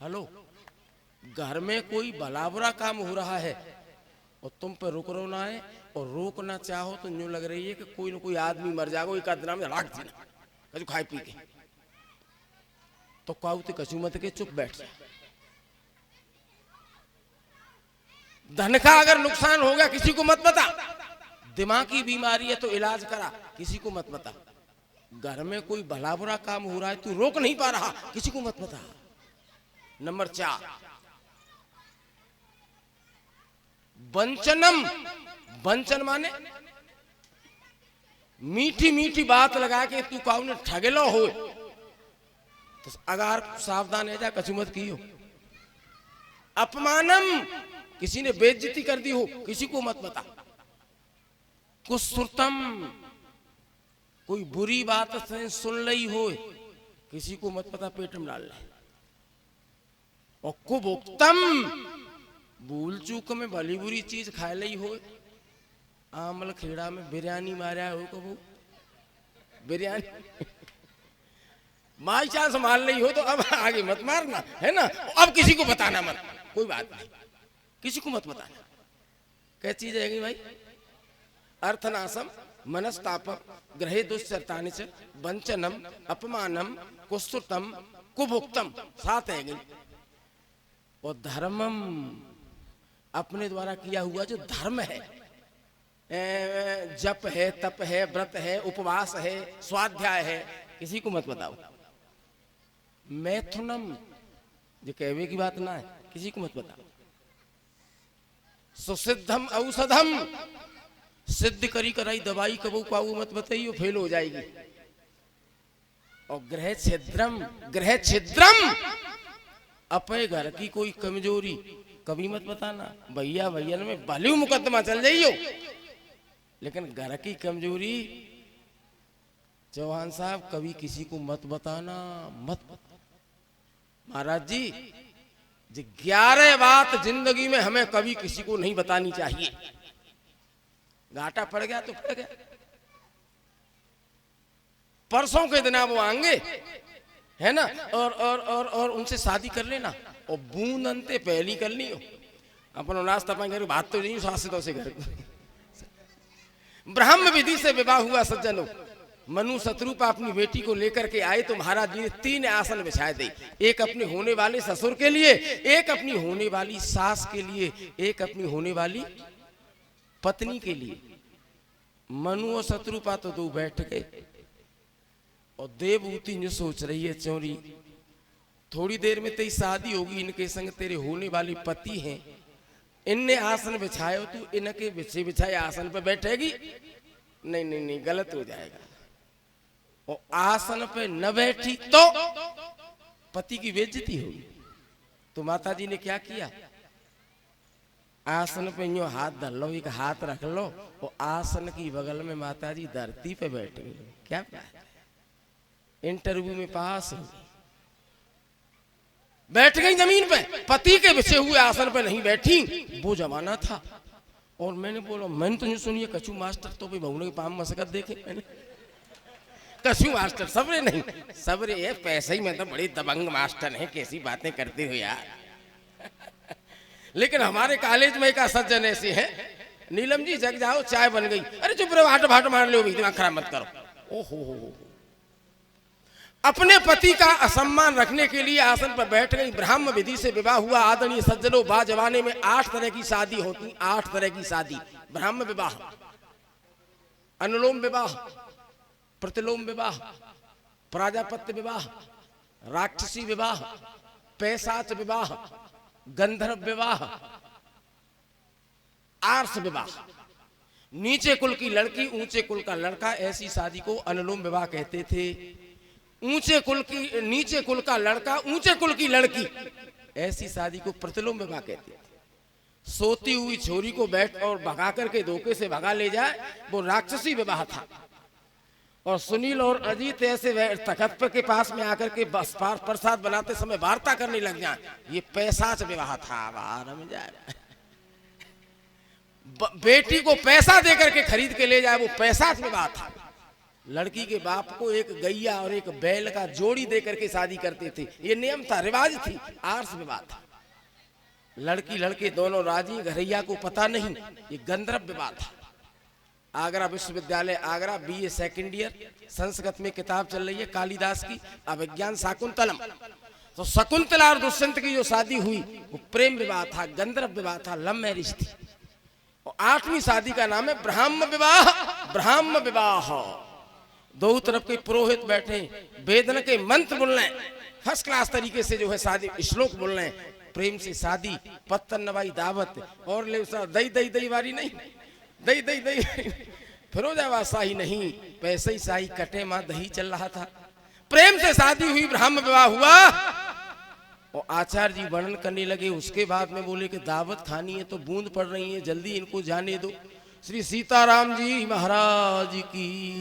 हेलो, घर में कोई भलाबुरा काम हो रहा है और तुम पे रुक रो ना है, और रोकना चाहो तो न्यू लग रही है कि कोई ना कोई आदमी मर जाएगा, एक आध में राख देना कछु खाए पी के, तो काउते कछु मत के चुप बैठ जा। धन का अगर नुकसान हो गया किसी को मत बता। दिमाग की बीमारी है तो इलाज करा, किसी को मत बता। घर में कोई भला बुरा काम हो रहा है तू रोक नहीं पा रहा, किसी को मत बता। नंबर 4, वंचनम। वंचन माने मीठी मीठी बात लगा के तू काऊ ने ठगेलो हो तो अगर सावधान है जा, कछु मत कियो। अपमानम, किसी ने बेइज्जती कर दी हो, किसी को मत बता। कुसुरतम, कोई बुरी बात सुन ली हो, किसी को मत पता, पेट में डाल ले। और कुभुक्तम, भूल चूक में भली बुरी चीज खा ली हो। आमल खेड़ा में बिरयानी मारा हो, कबू बिरयानी माई चांस मार ली हो तो अब आगे मत मारना, है ना। अब किसी को बताना मत, कोई बात नहीं, किसी को मत बताना। क्या चीज है भाई? अर्थनाशम, मनस्तापम, ग्रहे दुश्चरितानि च, वंचनम, अपमानम, कुस्तुतम, कुभुक्तम, 7 है। और धर्मम, अपने द्वारा किया हुआ जो धर्म है, जप है, तप है, व्रत है, उपवास है, स्वाध्याय है, किसी को मत बताओ। मैथुनम, जो कहवे की बात ना है, किसी को मत बताओ। सुसिद्धम औषधम, सिद्ध करी कराई दवाई कबू पाऊ मत बताइयो, फेल हो जाएगी। और ग्रह छिद्रम, ग्रह छिद्रम, अपने घर की कोई कमजोरी कभी मत बताना। भैया भैया में भले मुकदमा चल जाइयो, लेकिन घर की कमजोरी चौहान साहब कभी किसी को मत बताना, मत बताना। महाराज जी 11 बात जिंदगी में हमें कभी किसी को नहीं बतानी चाहिए। घाटा पड़ गया तो पड़ गया। परसों के दिन वो आएंगे, है ना, और उनसे शादी कर लेना, और बूंद अंते पहली कर ली हो अपना नाश्ता पाएंगे, बात तो नहीं शासितों से कर। ब्राह्म विधि से विवाह हुआ सज्जनों। मनु शत्रुपा अपनी बेटी को लेकर के आए तो महाराज जी ने 3 आसन बिछाए थे। एक अपने होने वाले ससुर के लिए, एक अपनी होने वाली सास के लिए, एक अपनी होने वाली पत्नी के लिए। मनु और शत्रुपा तो 2 बैठ गए, और देवभूति ने सोच रही है, चोरी थोड़ी देर में तेरी शादी होगी, इनके संग तेरे होने वाली पति हैं, इनने आसन बिछाए हो, तू इनके बिछाए आसन पर बैठेगी? नहीं नहीं नहीं, गलत हो जाएगा। और आसन पे न बैठी तो पति की बेइज्जती होगी। तो माता जी ने क्या किया, आसन पे यूं हाथ धर लो, एक हाथ रख लो, और आसन की बगल में माता जी धरती पे बैठ गई। क्या इंटरव्यू में पास हो, बैठ गई जमीन पे, पति के बिछे हुए आसन पे नहीं बैठी। वो जमाना था। और मैंने बोला, मैंने तो नहीं सुनिए कछु मास्टर तो भी बहुने के पाम मसकत देखे मैंने। कछु मास्टर सबरे नहीं, सबरे ये पैसे ही में तो बड़ी दबंग मास्टर है, कैसी बातें करते हो यार। लेकिन हमारे कॉलेज में एक सज्जन ऐसे है, नीलम जी जग जाओ चाय बन गई। अरे चुप रहो, हाट भाट मार लो, दिमाग खराब मत करो। ओहो, अपने पति का असम्मान रखने के लिए आसन पर बैठ गई। ब्राह्म विधि से विवाह हुआ। आदरणीय सज्जनों, बा जमाने में 8 तरह की शादी होती, 8 तरह की शादी। ब्राह्म विवाह, अनुलोम विवाह, प्रतिलोम विवाह, प्राजापत्य विवाह, राक्षसी विवाह, पैशाच विवाह, गंधर्व विवाह, आर्ष विवाह। नीचे कुल की लड़की ऊंचे कुल का लड़का, ऐसी शादी को अनुलोम विवाह कहते थे। नीचे कुल का लड़का ऊंचे कुल की लड़की, ऐसी शादी को प्रतिलोम विवाह कहते थे। सोती हुई छोरी को बैठ और भगा करके धोखे से भगा ले जाए, वो राक्षसी विवाह था। और सुनील और अजीत ऐसे तखत के पास में आकर के बस प्रसाद बनाते समय वार्ता करने लग जाए, ये पैसाच विवाह था। बाहर जाए बेटी को पैसा देकर के खरीद के ले जाए, वो पैसाच विवाह था। लड़की के बाप को एक गैया और एक बैल का जोड़ी देकर के शादी करते थे, ये नियम था, रिवाज थी, आर्ष विवाह था। लड़की लड़के दोनों राजी, घरैया को पता नहीं, ये गंधर्व विवाह था। आगरा विश्वविद्यालय Agra, BA second year, Sanskrit में किताब चल रही है कालिदास की अभिज्ञान शाकुंतलम। तो शकुंतला और दुष्यंत की जो शादी हुई वो प्रेम विवाह था, गंधर्व विवाह था, लव मैरिज थी। और 8वीं शादी का नाम है ब्राह्म विवाह। ब्राह्म विवाह, दो तरफ के पुरोहित बैठे, वेदन के मंत्र बोल रहे हैं, फर्स्ट क्लास तरीके से जो है शादी श्लोक बोल रहे हैं, प्रेम से शादी, पत्तन नवाई दावत, और ले दही दही दही वारी नहीं, दही दही दही फिरोजाबाद शाही नहीं, पैसे ही शाही कटे माँ दही चल रहा था। प्रेम से शादी हुई, ब्राह्म विवाह हुआ। और आचार्य जी वर्णन करने लगे, उसके बाद में बोले कि दावत खानी है तो बूंद पड़ रही है, जल्दी इनको जाने दो। श्री सीताराम जी महाराज की।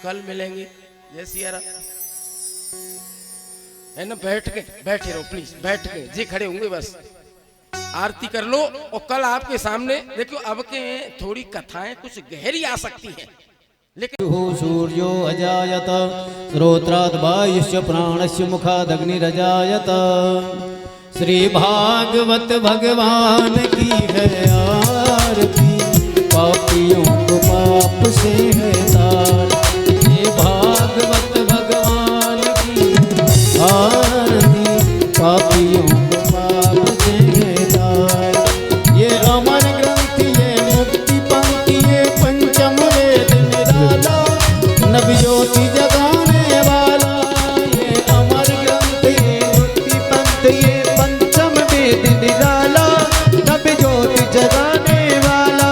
कल मिलेंगे, जय सिया राम। है ना, बैठे रहो प्लीज, बैठ के जे खड़े होंगे बस आरती कर लो। और कल आपके सामने देखो, अब के थोड़ी कथाएं कुछ गहरी आ सकती हैं, लेकिन सूर्यो अजायत श्रोत्रात् वायुश्च प्राणस्य मुखादग्निरजायत। श्री भागवत भगवान की है आरती, पापियों को पाप से है तार। ये भागवत भगवान की आरती, पापियों को पाप से है तार। ये अमर ग्रंथ, ये मुक्ति पंक्ति, ये पंचम वेद निराला, नव ज्योति जगाने वाला। ये अमर ग्रंथ, ये मुक्ति पंक्ति, ये पंचम वेद निराला, नव ज्योति जगाने वाला।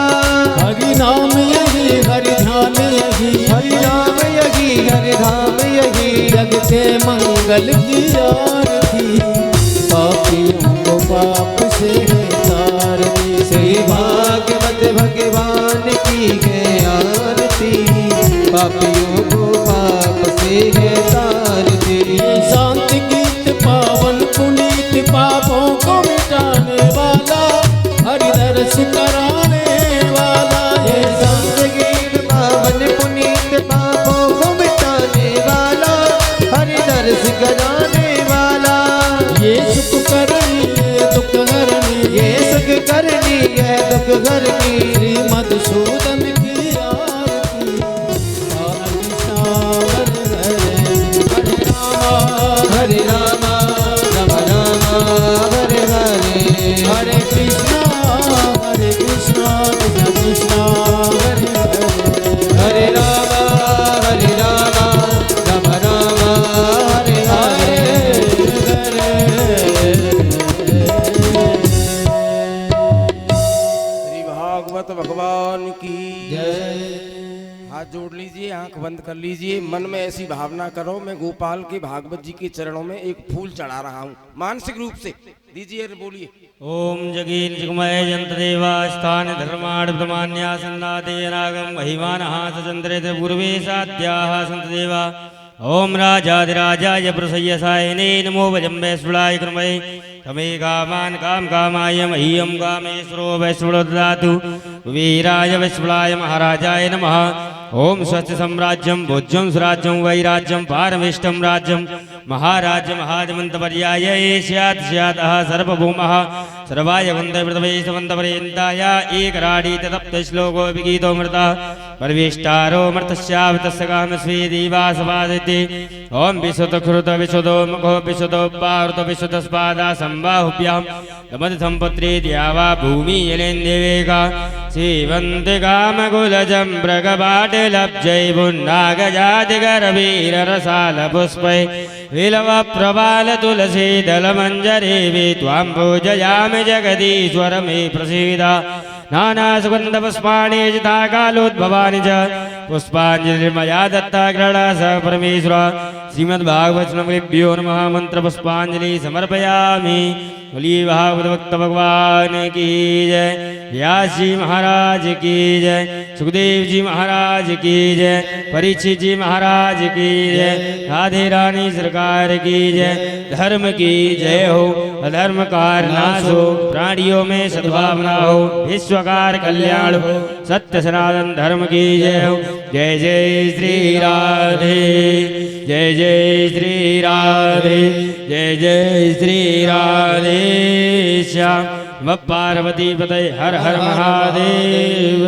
हरि नाम यही, हरि ध्यान यही, हरि नाम यही, हरि धाम यही। जग के मंगल की आरती, पापियों को पाप से है तारती। श्री भागवत भगवान की है आरती, पापियों को पाप से है तारती। शांति गीत पावन पुनीत, पापों को मिटाने वाला, हरि दर्श कराने वाला। ये शांति गीत पावन पुनीत, पापों को मिटाने वाला, हरि दर्श कराने वाला। ये सुख करनी, ये दुख हरनी, ये सुख करनी, ये दुख हरनी। श्री मधुसूदन की आरती, हरे राम राम राम हरे हरे, हरे कृष्णा कृष्ण कृष्ण हरे हरे। हरे राम राम राम हरे हरे। श्री भागवत भगवान की जय। हाथ जोड़ लीजिए, आंख बंद कर लीजिए, मन में ऐसी भावना करो मैं गोपाल के भागवत जी के चरणों में एक फूल चढ़ा रहा हूँ, मानसिक रूप से दीजिए, बोलिए। ओम जगीर जगमय जंत देवा स्थान धर्माण ब्रह्मान्या सन्नादे नागम महिमानः सचंद्रे पूर्वे साध्याः संत देवा। ओम राजाधिराजाय प्रसय्यसायने नमो वजम्बे स्फुलाय कृमये तमे कामान काम कामाय मह्यम कामेश्वरो वैश्वरो ददातु। वीराय वैश्वलाय महाराजाय नमः। ओम स्वस्ति सम्राज्यं भोज्यं सुराज्यं वैराज्यं पारमेष्टं राज्यं महाराज्य महाजमन्तपर्याय स्यात् स्यातः सर्वभौमः सर्वाय वन्दे पृथ्वे समन्तपर्यन्ताय एकराडी तप्त श्लोको विगीतोऽमृतः परवेष्टारो मर्तस्यावतस्य कामस्वे देवासवादिते। ओम विशुद्धकृत विशुद्धो मुखो विशुद्धो पारुत विशुद्धस्पादा संबाहुभ्यां तमद संपत्रे द्यावा भूमि यलेन्देवेका सेवन्ति कामकुलजं मृगपाटलब्जै पुन्नागजातिगरवीररसालपुष्पै विलव प्रबाल तुलसी दल मंजरी वे त्वां पूजयामि जगदीश्वर मे प्रसीद नाना सुगंध पुष्पाणि यथा कालोद्भवानि च पुष्पांजलिर्मया दत्ता ग्रहणा स परमेश्वर श्रीमद्भागवतभ्यो नमः मंत्र पुष्पांजलि समर्पयामि। बोलिए भागवत भक्त भगवान की जय, व्यास जी महाराज की जय, सुखदेव जी महाराज की जय, परीक्षित जी महाराज की जय, राधे रानी सरकार की जय। धर्म की जय हो, अधर्म का नाश हो, प्राणियों में सद्भावना हो, विश्वकार कल्याण हो, सत्य सनातन धर्म की जय हो। जय जय श्री राधे, जय जय श्री राधे, जय जय श्री राधे श्याम। पार्वती पतये हर हर महादेव।